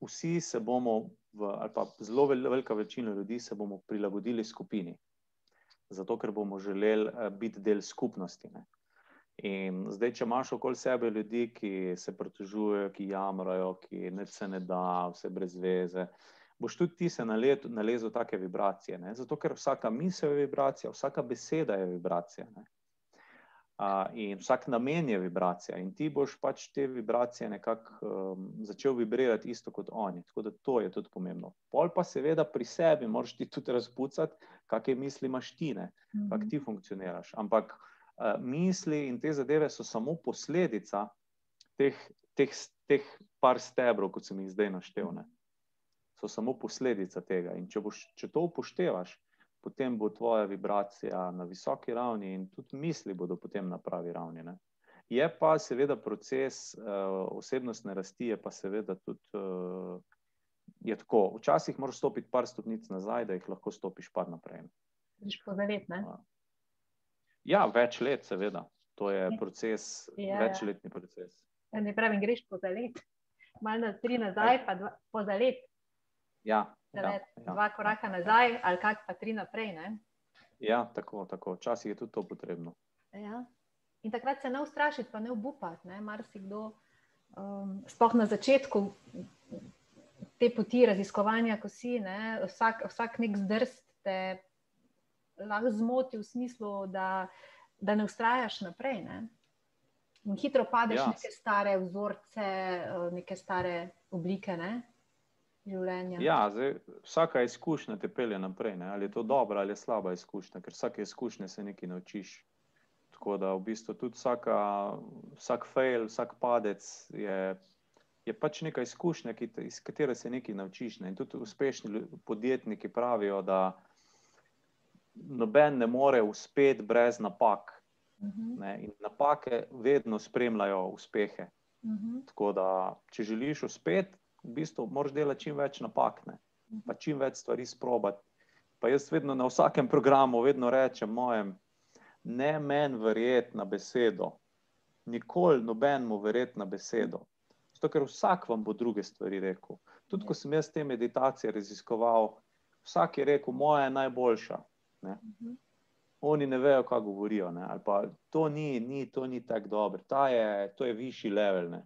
vsi se bomo, ali pa zelo velika večina ljudi se bomo prilagodili skupini. Zato, ker bomo želeli biti del skupnosti, ne? In zdaj, če imaš okoli sebe ljudi, ki se pritožujejo, ki jamrajo, ki nič se ne da, vse brez veze, boš tudi ti se nalezel take vibracije, ne? Zato, ker vsaka misel je vibracija, vsaka beseda je vibracija, ne? In vsak namen je vibracija in ti boš pač te vibracije nekako začel vibrirati isto kot oni. Tako da to je tudi pomembno. Pol pa seveda pri sebi moraš ti tudi razpucati, kakšne misli imaš ti, ne? Kako ti funkcioniraš. Ampak misli in te zadeve so samo posledica teh par stebrov, kot sem jih zdaj naštel, ne? So samo posledica tega. In če to upoštevaš, potem bo tvoja vibracija na visoki ravni in tudi misli bodo potem na pravi ravni, ne? Je pa seveda proces osebnostne rasti, je pa seveda tudi je tako. Včasih moraš stopiti par stopnic nazaj, da jih lahko stopiš par naprej. Greš po zalet, ne? Ja, več let seveda. To je proces, večletni proces. Ne pravim, greš po zalet. Malo 3 nazaj, pa 2 po zalet. Ja. 2 koraka nazaj, ali kak pa 3 naprej, ne? Ja, tako. Včasih je tudi to potrebno. Ja. In takrat se ne ustrašiti, pa ne obupati, ne? Marsikdo, sploh na začetku te poti raziskovanja, ko si, ne? Vsak nek zdrs te lahko zmoti v smislu, da ne ustrajaš naprej, ne? In hitro padeš neke stare vzorce, neke stare oblike, ne? Življenja. Ja, zdaj, vsaka izkušnja te pelje naprej, ne? Ali je to dobra ali je slaba izkušnja, ker vsake izkušnje se nekaj naučiš. Tako da v bistvu tudi vsak fail, vsak padec je pač neka izkušnja, iz katere se nekaj naučiš, ne? In tudi uspešni podjetniki pravijo, da noben ne more uspeti brez napak. Ne? In napake vedno spremljajo uspehe. Tako da, če želiš uspeti, v bistvu moraš delati čim več napak, ne? Pa čim več stvari sprobati. Pa jaz vedno na vsakem programu vedno rečem mojem, ne meni verjeti na besedo. Nikoli nobenemu verjeti na besedo. Zato, ker vsak vam bo druge stvari rekel. Tudi, ko sem jaz te meditacije raziskoval, vsak je rekel, moja je najboljša. Ne? Oni ne vejo, kaj govorijo, ne? Ali pa to ni tako dobro, to je višji level, ne?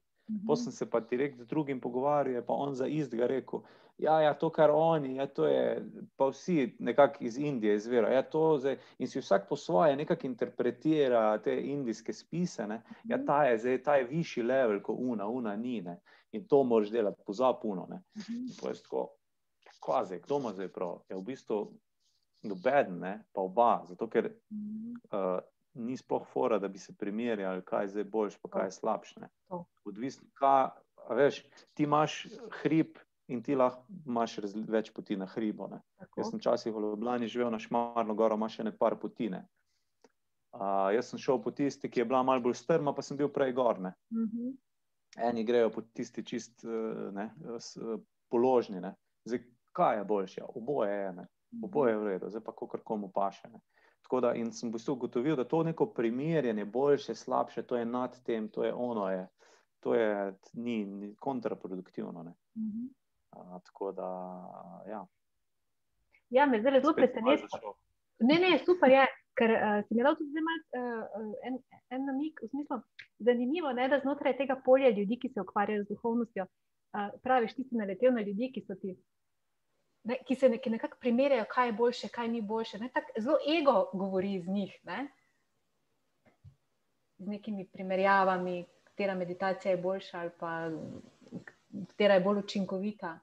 Potem sem se pa direkt z drugim pogovarjal, je pa on za istega rekel, ja, to, kar oni, to je, pa vsi nekako iz Indije izvirajo, to zdaj, in si vsak po svoje nekako interpretira te indijske spise, ne? Ja, ta je višji level, kot una ni, ne? In to moraš delati, pozab uno, ne? In to je tako, kva zdaj, kdo ima zdaj prav? Je v bistvu nobeden, ne? Pa oba, zato ker ni sploh fora, da bi se primerjali, kaj je zdaj boljš, pa kaj je slabš, ne? Odvisno, veš, ti imaš hrib in ti lahko imaš več poti na hribu, ne? Jaz sem včasih v Ljubljani živel na Šmarno goro, imaš še ne par poti, ne? Jaz sem šel po tisti, ki je bila malo bolj strma, pa sem bil prej gor, ne? Eni grejo po tisti čist, ne, položni, ne? Zdaj, kaj je boljše? Oboje je, ne? Oboje je v redu, zdaj pa kakor komu paše, ne? Tako da, in sem v bistvu ugotovil, da to neko primerjanje boljše, slabše, to je nad tem, to je ono je, to je ni kontraproduktivno, ne. Tako da, ja. Ja, me zdaj zelo preseneča. Ne, super je, ker si mi dal tudi zdaj malo en namig, v smislu, zanimivo, ne, da znotraj tega polja ljudi, ki se ukvarjajo z duhovnostjo, praviš, ti si naletel na ljudi, ki so ti ki nekako primerjajo, kaj je boljše, kaj ni boljše. Ne? Tak, zelo ego govori iz njih, ne? Z nekimi primerjavami, katera meditacija je boljša ali pa katera je bolj učinkovita.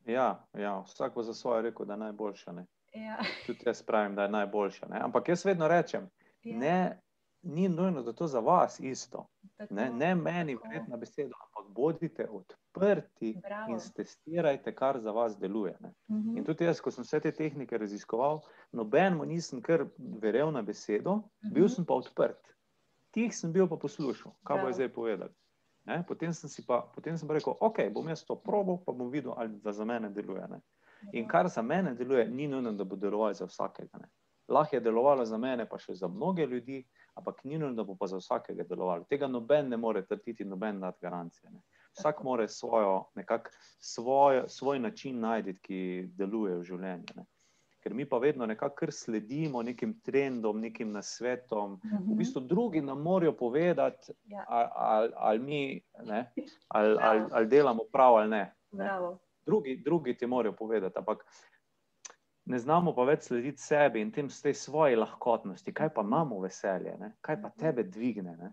Ja, vsak bo za svoje rekel, da je najboljša, ne? Ja. Tudi jaz pravim, da je najboljša, ne? Ampak jaz vedno rečem, ne, ni nujno, da to za vas isto. Ne meni verjeti na besedo, ampak bodite odprti in testirajte, kar za vas deluje, ne? In tudi jaz, ko sem vse te tehnike raziskoval, nobenemu nisem kar verjel na besedo, bil sem pa odprt. Tih sem bil pa poslušal, kaj bo zdaj povedal. Ne? Potem sem pa rekel, ok, bom jaz to probal, pa bom videl, ali da za mene deluje, ne? In kar za mene deluje, ni nujno, da bo delovalo za vsakega, ne? Lahko je delovalo za mene, pa še za mnoge ljudi, ampak ni nujno, da bo pa za vsakega delovalo. Tega noben ne more trditi, noben dati garancije, ne? Vsak more svoj način najti, ki deluje v življenju, ne? Ker mi pa vedno nekako kar sledimo nekim trendom, nekim nasvetom. V bistvu drugi nam morajo povedati, ali mi, ne, ali delamo prav ali ne. Drugi ti morajo povedati, ampak ne znamo pa več slediti sebi in tem tej svoji lahkotnosti. Kaj pa imamo veselje, ne? Kaj pa tebe dvigne, ne?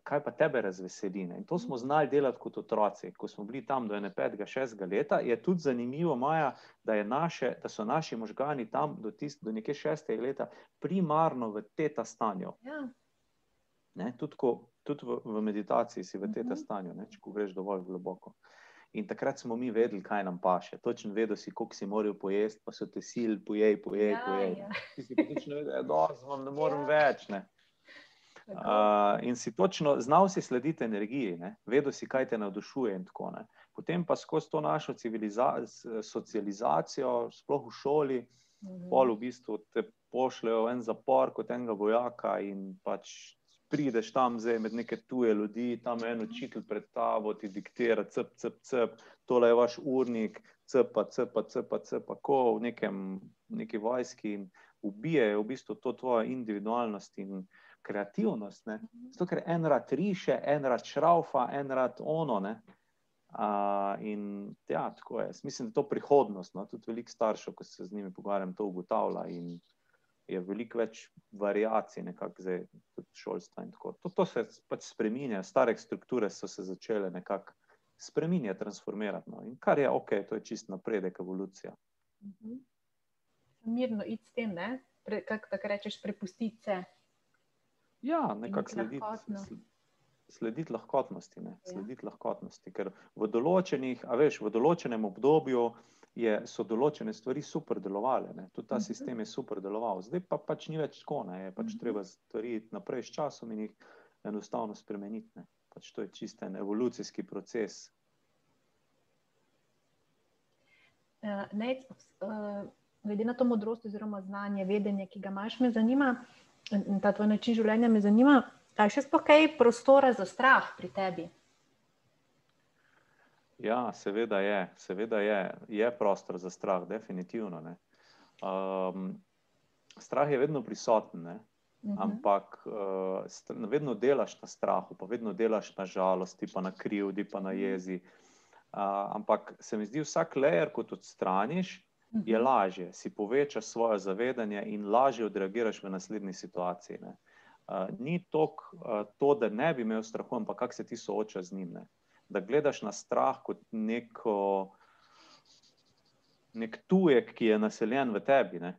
Kaj pa tebe razveseli, ne? In to smo znali delati kot otroci. Ko smo bili tam do 5., 6. leta, je tudi zanimivo, Maja, da so naši možgani tam do nekje 6. leta primarno v teta stanju. Ne? Tudi v meditaciji si v teta stanju, ne? Če ko greš dovolj globoko. In takrat smo mi vedeli, kaj nam paše. Točno vedel si, koliko si moral pojesti, pa so te sil, pojej. Ti si pa točno vedel, dosti vam ne morem več, ne. In si točno znal si slediti energiji, ne? Vedel si, kaj te navdušuje in tako, ne? Potem pa skozi to našo socializacijo, sploh v šoli, pol v bistvu te pošljejo v en zapor kot enega vojaka in pač prideš tam zdaj med neke tuje ljudi, tam en učitelj pred tabo ti diktira cp, cp, cp, tole je vaš urnik, cpa, cpa, cpa, cpa, ko v neki vojski in ubijejo v bistvu to tvojo individualnost in kreativnost, ne? Zato, ker en rad riše, en rad šraufa, en rad ono, ne? In ja, tako je. Mislim, da to prihodnost, no? Tudi veliko staršev, ko se z njimi pogovarjam, to ugotavlja in je veliko več variacij nekako zdaj tudi šolstva in tako. To se pač spreminja, stare strukture so se začele nekako spreminjati, transformirati, no? In kar je ok, to je čist napredek, evolucija. Mirno iti s tem, ne? Kako tako rečeš, prepustiti se. Ja, nekako slediti lahkotnosti, ne? Slediti lahkotnosti, ker v določenih, v določenem obdobju so določene stvari super delovale, ne? Tudi ta sistem je super deloval. Zdaj pa pač ni več tako, ne? Je pač treba stvari naprej s časom in jih enostavno spremeniti, ne? Pač to je čist en evolucijski proces. Glede na to modrost oziroma znanje, vedenje, ki ga imaš, me zanima, ta tvoj način življenja me zanima, kaj še sploh kaj prostora za strah pri tebi? Ja, seveda je. Je prostor za strah, definitivno, ne. Strah je vedno prisoten, ne. Ampak vedno delaš na strahu, pa vedno delaš na žalosti, pa na krivdi, pa na jezi. Ampak se mi zdi, vsak layer, kot odstraniš, je lažje. Si povečaš svoje zavedanje in lažje odreagiraš v naslednji situaciji, ne. Ni toliko to, da ne bi imel strahu, ampak kako se ti soočaš z njim, ne. Da gledaš na strah kot nek tujek, ki je naseljen v tebi, ne?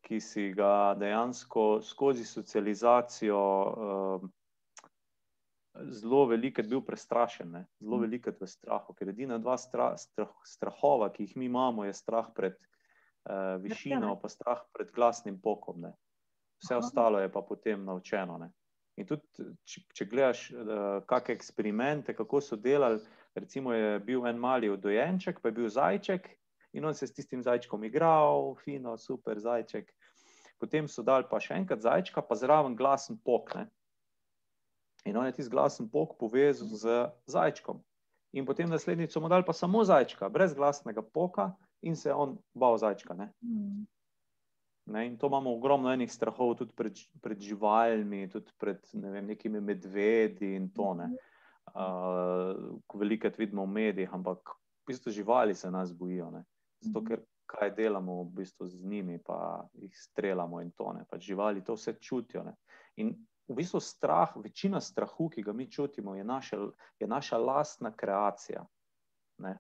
Ki si ga dejansko skozi socializacijo zelo velikokrat bil prestrašen, ne? Zelo velikokrat v strahu, ker edina dva strahova, ki jih mi imamo, je strah pred višino, pa strah pred glasnim pokom, ne? Vse ostalo je pa potem naučeno, ne? In tudi, če gledaš kakšne eksperimente, kako so delali, recimo je bil en mali dojenček, pa je bil zajček in on se s tistim zajčkom igral, fino, super zajček. Potem so dali pa še enkrat zajčka, pa zraven glasen pok, ne. In on je tisti glasen pok povezal z zajčkom. In potem naslednjič so mu dali pa samo zajčka, brez glasnega poka in se je on bal zajčka, ne. Ne, in to imamo ogromno enih strahov tudi pred živalmi, tudi pred, ne vem, nekimi medvedi in to, ne. Ko velikokrat vidimo v medijih, ampak v bistvu živali se nas bojijo, ne. Zato, ker kaj delamo v bistvu z njimi, pa jih streljamo in to, ne. Pač živali to vse čutijo, ne. In v bistvu strah, večina strahu, ki ga mi čutimo, je naša lastna kreacija, ne.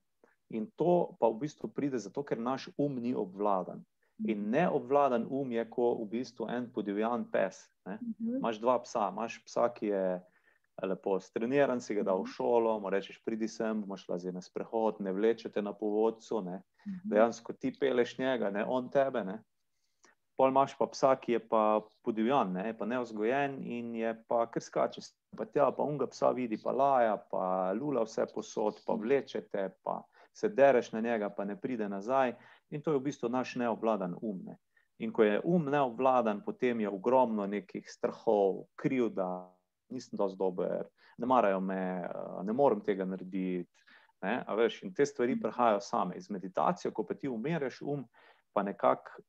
In to pa v bistvu pride zato, ker naš ni obvladan. In neobvladan je kot v bistvu en podivjan pes, ne. Imaš dva psa, imaš psa, ki je lepo streniran, si ga dal v šolo, mu rečeš, pridi sem, bomo šla zdaj na sprehod, ne vlečete na povodcu, ne. Dejansko ti peleš njega, ne on tebe, ne. Pol imaš pa psa, ki je pa podivjan, ne, je pa nevzgojen in je pa kar skače pa tja, pa onega psa vidi, pa laja, pa lula vse posod, pa vlečete, pa se dereš na njega, pa ne pride nazaj. In to je v bistvu naš neobvladan ne. In ko je neobvladan, potem je ogromno nekih strahov, krivda, nisem dosti dober, ne marajo me, ne morem tega narediti, ne, a veš, in te stvari prihajajo same. Z meditacijo, ko pa ti umireš pa nekako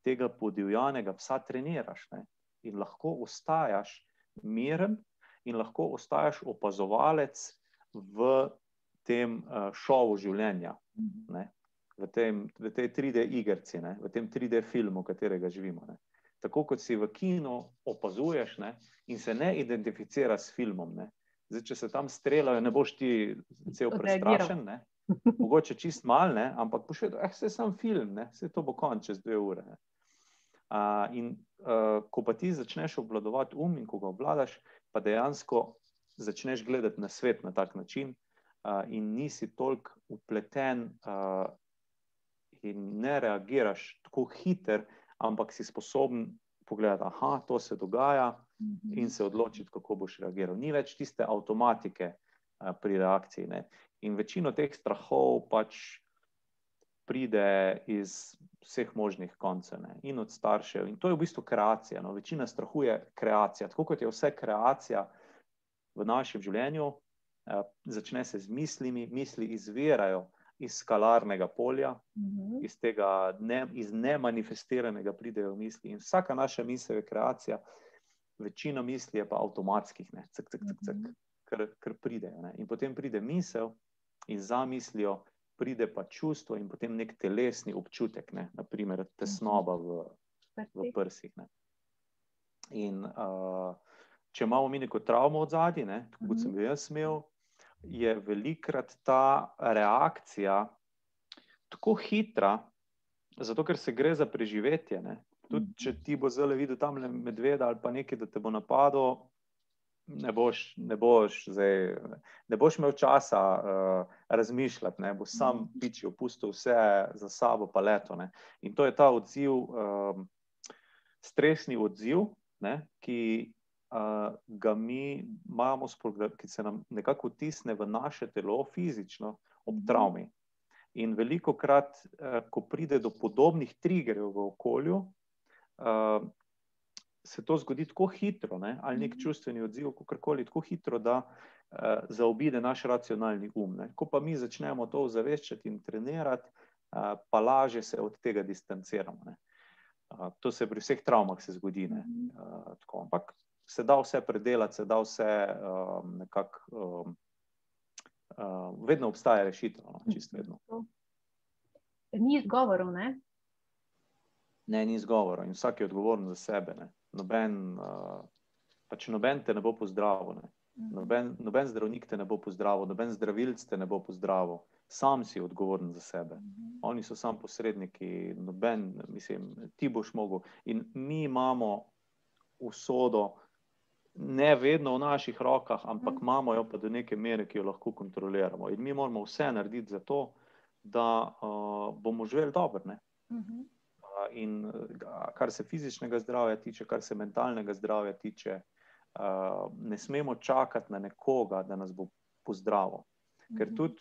tega podivjanega psa treniraš, ne, in lahko ostajaš miren in lahko ostajaš opazovalec v tem šovu življenja, ne. V tej 3D igrici, ne, v tem 3D filmu, katerega živimo, ne. Tako kot si v kinu opazuješ, ne, in se ne identificira s filmom, ne. Zdaj, če se tam streljajo, ne boš ti cel prestrašen, ne. Mogoče čist malo, ne, ampak boš vedel, saj sam film, ne, saj to bo konec čez 2 ure, ne. In ko pa ti začneš obvladovati in ko ga obvladaš, pa dejansko začneš gledati na svet na tak način in nisi toliko vpleten in ne reagiraš tako hiter, ampak si sposoben pogledati, aha, to se dogaja in se odločiti, kako boš reagiral. Ni več tiste avtomatike pri reakciji, ne. In večino teh strahov pač pride iz vseh možnih koncev, ne. In od staršev. In to je v bistvu kreacija, no. Večina strahu je kreacija. Tako kot je vse kreacija v našem življenju, začne se z mislimi, misli izvirajo iz skalarnega polja, iz tega iz nemanifestiranega pridejo misli. In vsaka naša misel je kreacija, večina misli je pa avtomatskih, ne. Cik, cik, cik, cik, ker pridejo, ne. In potem pride misel in za mislijo pride pa čustvo in potem nek telesni občutek, ne. Na primer tesnoba v prsih, ne. In če imamo mi neko travmo odzadaj, ne, tako kot sem jo jaz imel, je velikrat ta reakcija tako hitra, zato ker se gre za preživetje, ne. Tudi če ti bo zdaj videl tamle medveda ali pa nekaj, da te bo napadel, ne boš imel časa razmišljati, ne, boš sam pičil, pustil vse za sabo pa leto, ne. In to je ta odziv, stresni odziv, ne, ki ga mi imamo, ki se nam nekako vtisne v naše telo fizično ob travmi. In velikokrat, ko pride do podobnih triggerjev v okolju, se to zgodi tako hitro, ne, ali nek čustveni odziv, kakorkoli, tako hitro, da zaobide naš racionalni ne. Ko pa mi začnemo to ozaveščati in trenirati, pa lažje se od tega distanciramo, ne. To se pri vseh travmah se zgodi, ne. Tako, ampak se da vse predelati, se da vse nekako, vedno obstaja rešitev, no, čisto vedno. Ni izgovorov, ne? Ne, ni izgovorov in vsak je odgovoren za sebe, ne. Noben te ne bo pozdravil, ne. Noben zdravnik te ne bo pozdravil, noben zdravilec te ne bo pozdravil. Sam si odgovoren za sebe. Oni so samo posredniki, ti boš mogel. In mi imamo usodo ne vedno v naših rokah, ampak imamo jo pa do neke mere, ki jo lahko kontroliramo. In mi moramo vse narediti za to, da bomo živeli dobro, ne. In kar se fizičnega zdravja tiče, kar se mentalnega zdravja tiče, ne smemo čakati na nekoga, da nas bo pozdravil. Ker tudi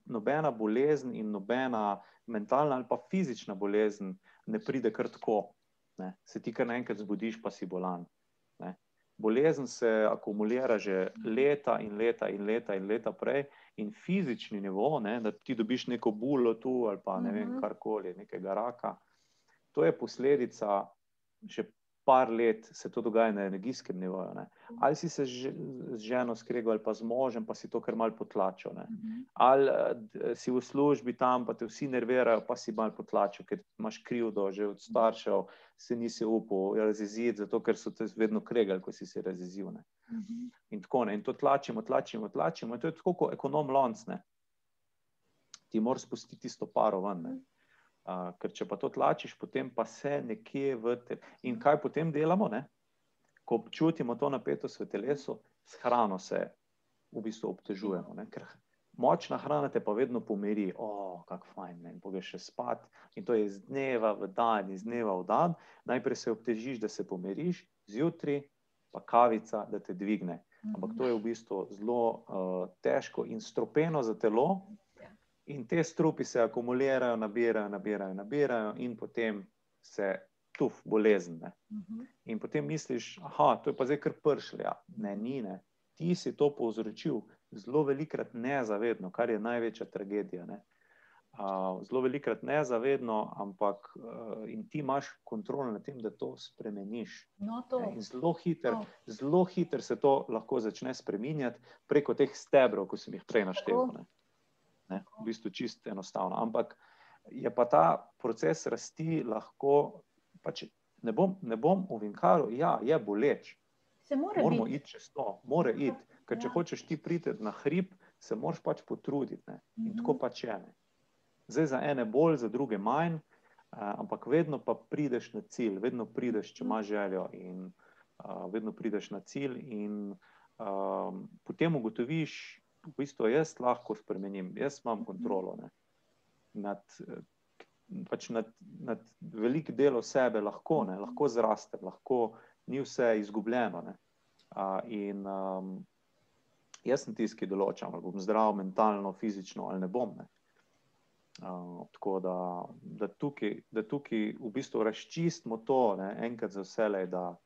nobena bolezen in nobena mentalna ali pa fizična bolezen ne pride kar tako, ne. Se ti kar naenkrat zbudiš, pa si bolan, ne. Bolezen se akumulira že leta in leta in leta in leta prej in fizični nivo, ne, da ti dobiš neko bulo tu ali pa ne vem, karkoli, nekega raka, to je posledica, že par let se to dogaja na energijskem nivoju, ne. Ali si se z ženo skregal ali pa z možem, pa si to kar malo potlačil, ne. Ali si v službi tam, pa te vsi nervirajo, pa si malo potlačil, ker imaš krivdo že od staršev, se nisi upal razjeziti, zato ker so te vedno kregali, ko si se razjezil, ne. In tako, ne, in to tlačimo, in to je tako kot ekonom lonec, ne. Ti moraš spustiti tisto paro ven, ne. Ker če pa to tlačiš, potem pa se nekje in kaj potem delamo, ne? Ko občutimo to napetost v telesu, s hrano se v bistvu obtežujemo, ne? Ker močna hrana te pa vedno pomiri, kako fajn, ne? In pogeš še spat in to je iz dneva v dan, iz dneva v dan, najprej se obtežiš, da se pomiriš, zjutraj pa kavica, da te dvigne. Ampak to je v bistvu zelo težko in strupeno za telo. In te strupi se akumulirajo, nabirajo in potem se bolezen, ne. In potem misliš, to je pa zdaj kar pršlja. Ne, ni, ne. Ti si to povzročil zelo velikrat nezavedno, kar je največja tragedija, ne. Zelo velikrat nezavedno, ampak in ti imaš kontrolo nad tem, da to spremeniš. In zelo hitro se to lahko začne spreminjati preko teh stebrov, ko sem jih prej naštel, ne. Ne, v bistvu čisto enostavno, ampak je pa ta proces rasti lahko, pač ne bom ovinkaril, je boleč. Moramo iti čez to, mora iti, ker če hočeš ti priti na hrib, se moraš pač potruditi, ne, in tako pač je, ne. Zdaj za ene bolj, za druge manj, ampak vedno pa prideš na cilj, vedno prideš, če imaš željo in vedno prideš na cilj in potem ugotoviš, v bistvu jaz lahko spremenim, jaz imam kontrolo, ne, nad pač nad velik del sebe lahko, ne, lahko zraste, lahko ni vse izgubljeno, ne. In jaz sem tisti, ki določam, ali bom zdrav mentalno, fizično ali ne bom, ne. Tako da tukaj v bistvu razčistimo to, ne, enkrat za vselej, da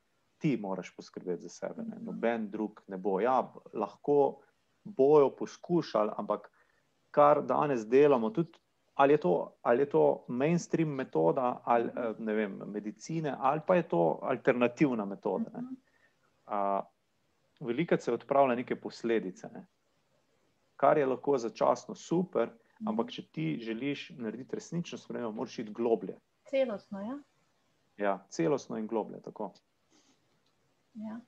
ti moraš poskrbeti za sebe, ne. Noben drug ne bo. Ja, lahko bojo poskušali, ampak kar danes delamo, tudi ali je to mainstream metoda, ali ne vem, medicine, ali pa je to alternativna metoda, ne. Velikokrat se odpravlja neke posledice, ne. Kar je lahko začasno super, ampak če ti želiš narediti resnično spremembo, moraš iti globlje. Celostno, ja. Ja, celostno in globlje, tako. Ja.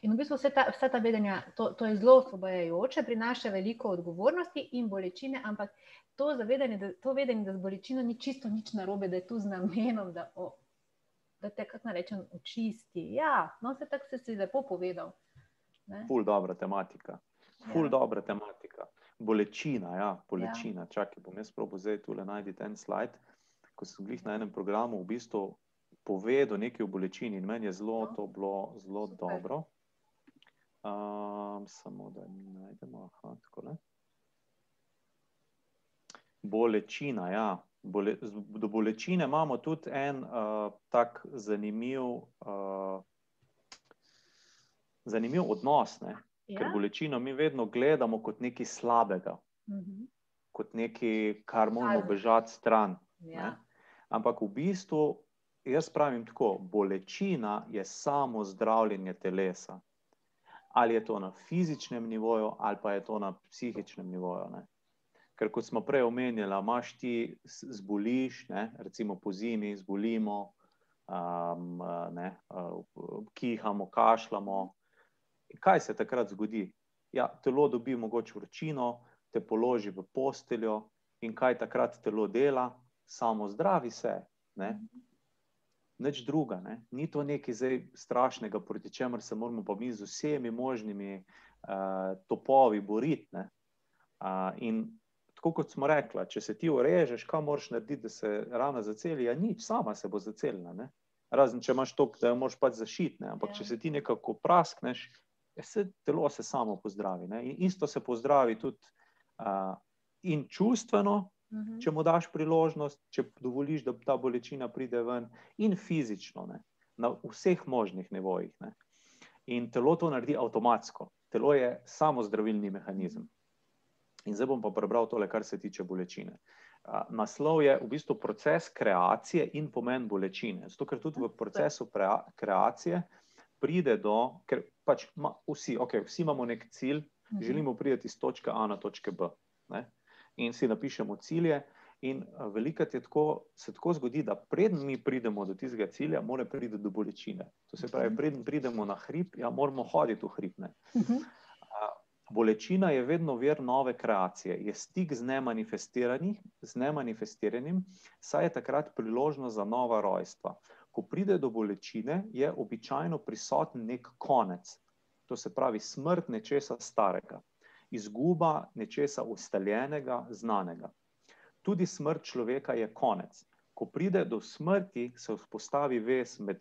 In v bistvu vse ta vedenja, to je zelo osvobajajoče, prinaša veliko odgovornosti in bolečine, ampak to vedenje, da z bolečino ni čisto nič narobe, da je tu z namenom, da te, kako rečem, očisti. Ja, no, se tako si lepo povedal. Ful dobra tematika. Ful dobra tematika. Bolečina, ja, bolečina. Čakaj, bom jaz probal zdaj tule najti en slajd, ko sem glih na enem programu v bistvu povedal nekaj o bolečini in meni je to bilo zelo dobro. Samo da najdemo, takole. Bolečina, ja. Do bolečine imamo tudi en tak zanimiv odnos, ne. Ker bolečino mi vedno gledamo kot nekaj slabega, kot nekaj, kar moramo bežati stran. Ne? Ampak v bistvu, jaz pravim tako, bolečina je samo zdravljenje telesa. Ali je to na fizičnem nivoju, ali pa je to na psihičnem nivoju. Ne? Ker kot smo prej omenjali, imaš ti zboliš, ne? Recimo po zimi zbolimo, kihamo, kašljamo. Kaj se takrat zgodi? Ja, telo dobi mogoče vročino, te položi v posteljo in kaj takrat telo dela? Samo zdravi se, ne? Nič druga, ne? Ni to nekaj zdaj strašnega, proti čemer se moramo pa mi z vsemi možnimi topovi boriti, ne? In tako kot smo rekla, če se ti urežeš, kaj moraš narediti, da se rana zaceli? Ja, nič, sama se bo zacelila, ne? Razen, če imaš to, da jo moraš pač zašiti, ne? Ampak če se ti nekako praskneš, telo se samo pozdravi, ne? In isto se pozdravi tudi in čustveno, če mu daš priložnost, če dovoliš, da ta bolečina pride ven, in fizično, ne? Na vseh možnih nivojih, ne? In telo to naredi avtomatsko. Telo je samo zdravilni mehanizem. In zdaj bom pa prebral tole, kar se tiče bolečine. Naslov je v bistvu proces kreacije in pomen bolečine. Zato, ker tudi v procesu kreacije pride do, ker pač vsi imamo nek cilj, želimo priti iz točke A na točke B, ne? In si napišemo cilje in velikokrat se tako zgodi, da preden mi pridemo do tistega cilja, mora priti do bolečine. To se pravi, preden pridemo na hrib, ja, moramo hoditi v hrib, ne? Bolečina je vedno vir nove kreacije, je stik z nemanifestiranim, saj je takrat priložnost za nova rojstva. Ko pride do bolečine, je običajno prisoten nek konec. To se pravi smrt nečesa starega, izguba nečesa ustaljenega, znanega. Tudi smrt človeka je konec. Ko pride do smrti, se vzpostavi vez med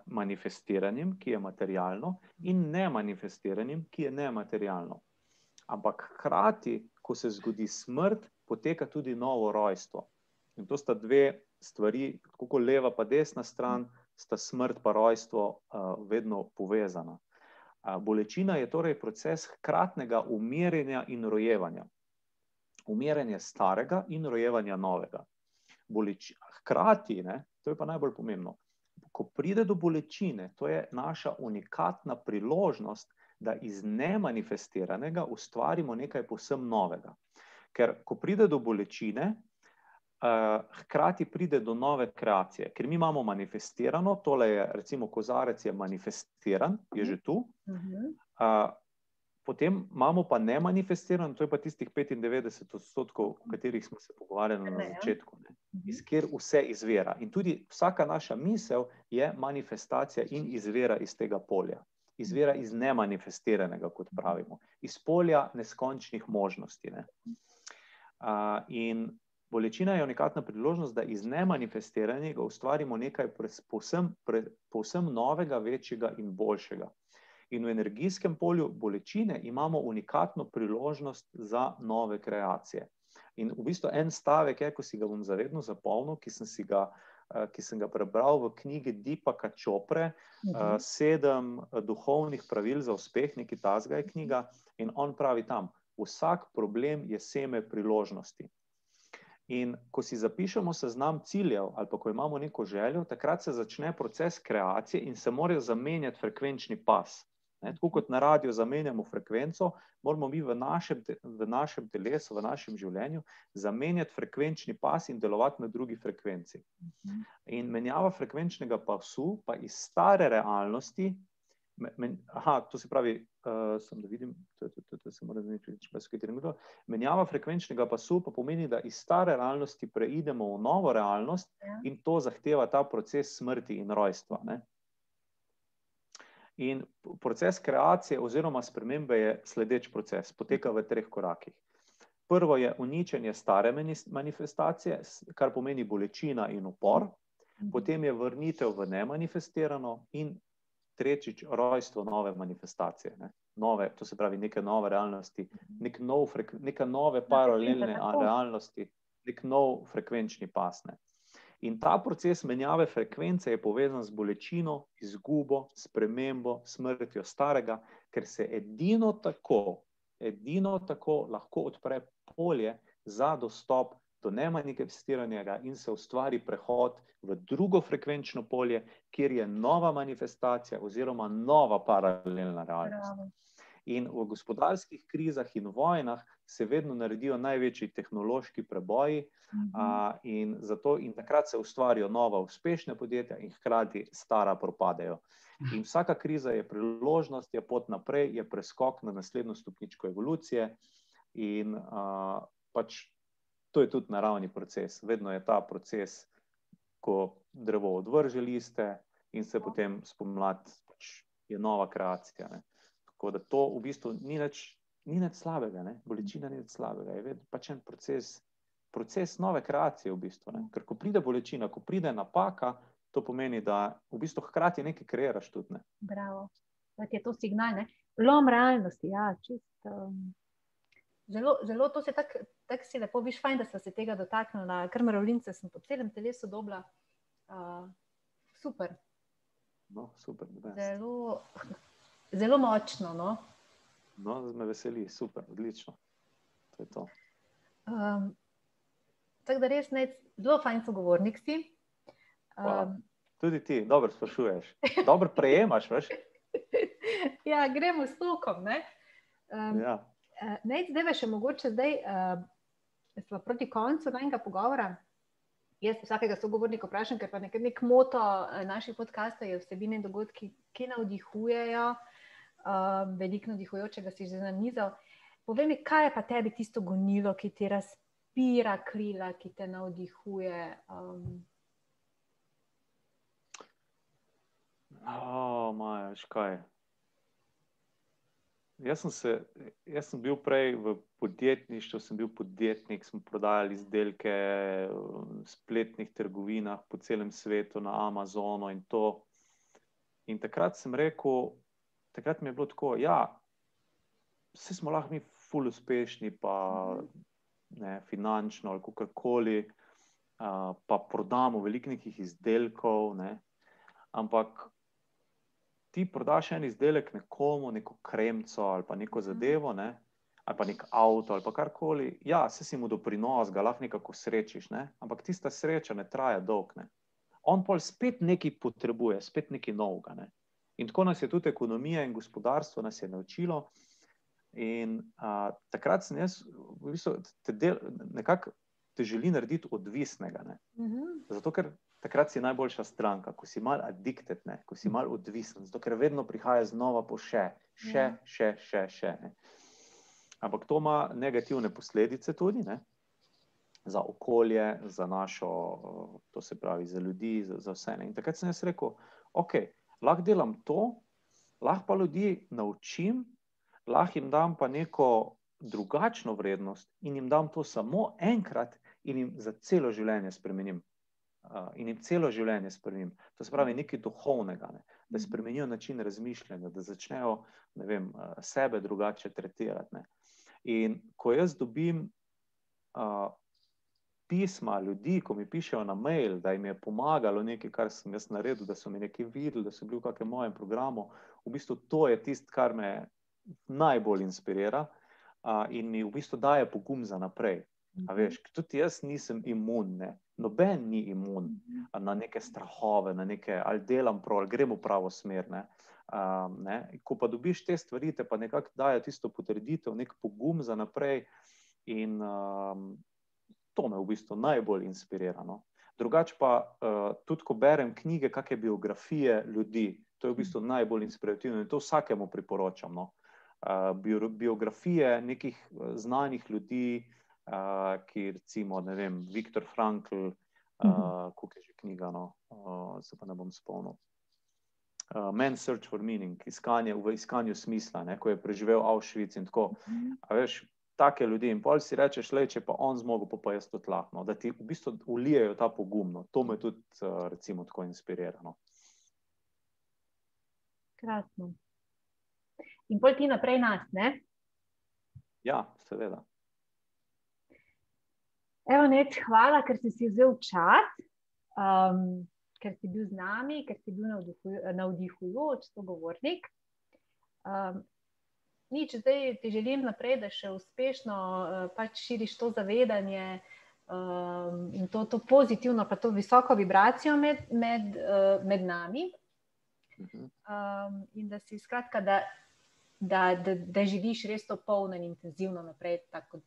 manifestiranim, ki je materialno, in nemanifestiranim, ki je nematerialno. Ampak hkrati, ko se zgodi smrt, poteka tudi novo rojstvo. In to sta dve stvari, tako kot leva pa desna stran, sta smrt pa rojstvo vedno povezana. Bolečina je torej proces hkratnega umirjenja in rojevanja. Umirjanje starega in rojevanja novega. Hkrati, ne, to je pa najbolj pomembno, ko pride do bolečine, to je naša unikatna priložnost, da iz nemanifestiranega ustvarimo nekaj povsem novega. Ker ko pride do bolečine, hkrati pride do nove kreacije. Ker mi imamo manifestirano, tole je, recimo kozarec je manifestiran, je že tu, potem imamo pa nemanifestirano, to je pa tistih 95%, o katerih smo se pogovarjali na začetku, ne? Iz kjer vse izvira. In tudi vsaka naša misel je manifestacija in izvira iz tega polja. Izvira iz nemanifestiranega, kot pravimo. Iz polja neskončnih možnosti, ne? In Bolečina je unikatna priložnost, da iz nemanifestiranega ustvarimo nekaj povsem novega, večjega in boljšega. In v energijskem polju bolečine imamo unikatno priložnost za nove kreacije. In v bistvu en stavek je, ko si ga bom zavedno zapomnil, ki sem ga prebral v knjigi Deepaka Chopre, 7 duhovnih pravil za uspeh, nekaj takega je knjiga, in on pravi tam, vsak problem je seme priložnosti. In ko si zapišemo seznam ciljev ali pa ko imamo neko željo, takrat se začne proces kreacije in se morajo zamenjati frekvenčni pas. Tako kot na radiju zamenjamo frekvenco, moramo mi v našem telesu, v našem življenju zamenjati frekvenčni pas in delovati na drugi frekvenci. In menjava frekvenčnega pasu pa iz stare realnosti, to se pravi, sem da vidim, se mora menjava frekvenčnega pasu pa pomeni, da iz stare realnosti preidemo v novo realnost in to zahteva ta proces smrti in rojstva, ne. In proces kreacije oziroma spremembe je sledeč proces, poteka v 3 korakih. Prvo je uničenje stare manifestacije, kar pomeni bolečina in upor, potem je vrnitev v nemanifestirano in tretjič rojstvo nove manifestacije, ne. Nove, to se pravi neke nove realnosti, neke nove paralelne realnosti, nek nov frekvenčni pas, ne. In ta proces menjave frekvence je povezan z bolečino, izgubo, spremembo, smrtjo starega, ker se edino tako lahko odpre polje za dostop do nemanifestiranega in se ustvari prehod v drugo frekvenčno polje, kjer je nova manifestacija oziroma nova paralelna realnost. In v gospodarskih krizah in vojnah se vedno naredijo največji tehnološki preboji in takrat se ustvarijo nova uspešna podjetja in hkrati stara propadejo. In vsaka kriza je priložnost, je pot naprej, je preskok na naslednjo stopničko evolucije in pač to je tudi naravni proces. Vedno je ta proces, ko drevo odvrže liste in se potem spomladi pač je nova kreacija, ne. Tako da to v bistvu ni nič slabega, ne? Bolečina ni nič slabega, je pač en proces nove kreacije v bistvu, ne? Ker ko pride bolečina, ko pride napaka, to pomeni, da v bistvu hkrati nekaj kreiraš tudi, ne. Bravo, da ti je to signal, ne? Lom realnosti, ja, čisto. Zelo to se tako si lepo, viš, fajn, da sva se tega dotaknila, kar mravljince sem po celem telesu dobila, super. No, super, Zelo močno, no. No, me veseli, super, odlično. To je to. Tako da res zelo fajn sogovornik si. Hvala. Tudi ti, dobro sprašuješ. Dobro prejemaš, veš? Ja, gremo s tokom, ne? Ja. Zdaj še mogoče sva proti koncu najnega pogovora. Jaz vsakega sogovornika vprašam, ker pa nek moto naših podcastov je vsebine in dogodki, ki navdihujejo, veliko navdihujočega si že nanizal. Povej mi, kaj je pa tebi tisto gonilo, ki ti razpira krila, ki te navdihuje? Maja, veš kaj? Jaz sem bil prej v podjetništvu, sem bil podjetnik, smo prodajali izdelke v spletnih trgovinah po celem svetu, na Amazonu in to. In takrat sem rekel, takrat mi je bilo tako, ja, saj smo lahko mi ful uspešni, pa ne, finančno ali kakorkoli, pa prodamo veliko nekih izdelkov, ne, ampak ti prodaš en izdelek nekomu, neko kremco ali pa neko zadevo, ne, ali pa nek avto ali pa karkoli, ja, saj si mu doprinos, ga lahko nekako srečiš, ne, ampak tista sreča ne traja dolgo, ne. On pol spet nekaj potrebuje, spet nekaj novega, ne. In tako nas je tudi ekonomija in gospodarstvo nas je naučilo in takrat sem jaz v bistvu nekako te želi narediti odvisnega, ne. Zato, ker takrat si najboljša stranka, ko si malo addicted, ne, ko si malo odvisen, zato ker vedno prihaja znova po še, ne. Ampak to ima negativne posledice tudi, ne, za okolje, za našo, to se pravi, za ljudi, za vse, ne. In takrat sem jaz rekel, okej, lahko delam to, lahko pa ljudi naučim, lahko jim dam pa neko drugačno vrednost in jim dam to samo enkrat in jim za celo življenje spremenim. To se pravi nekaj duhovnega, ne? Da spremenijo način razmišljanja, da začnejo, ne vem, sebe drugače tretirati, ne? In ko jaz dobim pisma ljudi, ko mi pišejo na mail, da jim je pomagalo nekaj, kar sem jaz naredil, da so mi nekaj videli, da so bili v kakem mojem programu, v bistvu to je tisto, kar me najbolj inspirira in mi v bistvu daje pogum za naprej. A veš, tudi jaz nisem imun, ne? Noben ni imun na neke strahove, na neke, ali delam prav, ali gremo v pravo smer, ne? Ko pa dobiš te stvari, te pa nekako daje tisto potrditev, nek pogum za naprej in to me v bistvu najbolj inspirira, no? Drugače pa tudi, ko berem knjige, kakšne biografije ljudi, to je v bistvu najbolj inspirativno in to vsakemu priporočam, no? Biografije nekih znanih ljudi, ki recimo, ne vem, Viktor Frankl, koliko je že knjiga, no, se pa ne bom spomnil. Man's Search for Meaning, v iskanju smisla, ne, ko je preživel Auschwitz in tako. A veš, take ljudi in pol si rečeš, če pa on zmogel, pa jaz tudi lahko, no, da ti v bistvu ulijejo ta pogum, no. To me tudi recimo tako inspirira, no. Krasno. In pol ti naprej nas, ne? Ja, seveda. Evo, Ned, hvala, ker si vzel čas, ker si bil z nami, ker si bil navdihujoč sogovornik. Zdaj ti želim naprej, da še uspešno pač širiš to zavedanje in to pozitivno, pa to visoko vibracijo med nami. In da si skratka, da živiš res to polno in intenzivno naprej, tako kot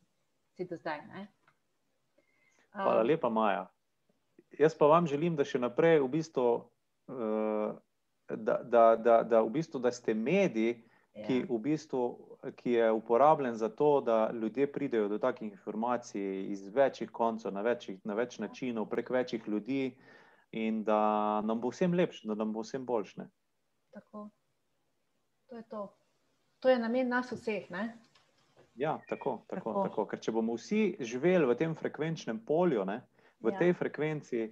si do zdaj, ne? Hvala lepa, Maja. Jaz pa vam želim, da še naprej v bistvu, da ste medij, ki je uporabljen za to, da ljudje pridejo do takih informacij iz večjih koncev, na več načinov, prek večjih ljudi in da nam bo vsem lepše, da nam bo vsem boljše, ne? Tako. To je to. To je namen nas vseh, ne? Ja, tako. Ker če bomo vsi živeli v tem frekvenčnem polju, ne, v tej frekvenciji,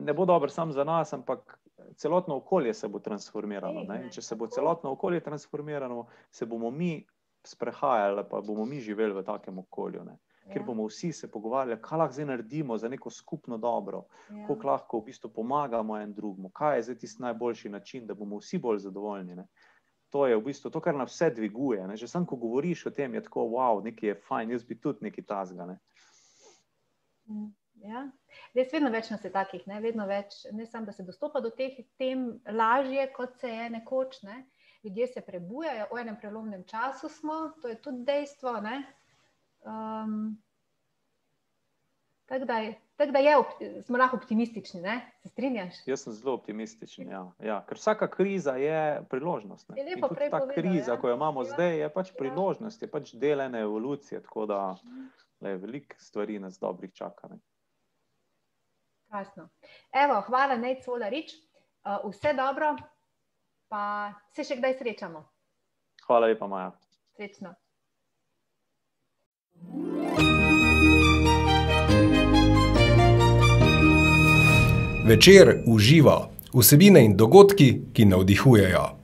ne bo dobro samo za nas, ampak celotno okolje se bo transformiralo, ne? In če se bo celotno okolje transformiralo, se bomo mi sprehajali, pa bomo mi živeli v takem okolju, ne? Kjer bomo vsi se pogovarjali, kaj lahko zdaj naredimo za neko skupno dobro, koliko lahko v bistvu pomagamo en drugemu, kaj je zdaj tisti najboljši način, da bomo vsi bolj zadovoljni, ne? To je v bistvu to, kar nas vse dviguje, ne? Že samo, ko govoriš o tem, je tako, wow, nekaj je fajn, jaz bi tudi nekaj tazga, ne? Ja, res vedno več nas je takih, ne? Vedno več, ne samo, da se dostopa do teh tem lažje, kot se je nekoč, ne? Ljudje se prebujajo, v enem prelomnem času smo, to je tudi dejstvo, ne? Tako da smo lahko optimistični, ne? Se strinjaš? Jaz sem zelo optimističen, ja. Ker vsaka kriza je priložnost, ne? In tudi ta kriza, ko jo imamo zdaj, je pač priložnost, je pač del ene evolucije, tako da veliko stvari nas dobrih čaka, ne? Krasno. Evo, hvala, Ned Colarič. Vse dobro, pa se še kdaj srečamo. Hvala lepa, Maja. Srečno. Večer uživa, vsebine in dogodki, ki navdihujejo.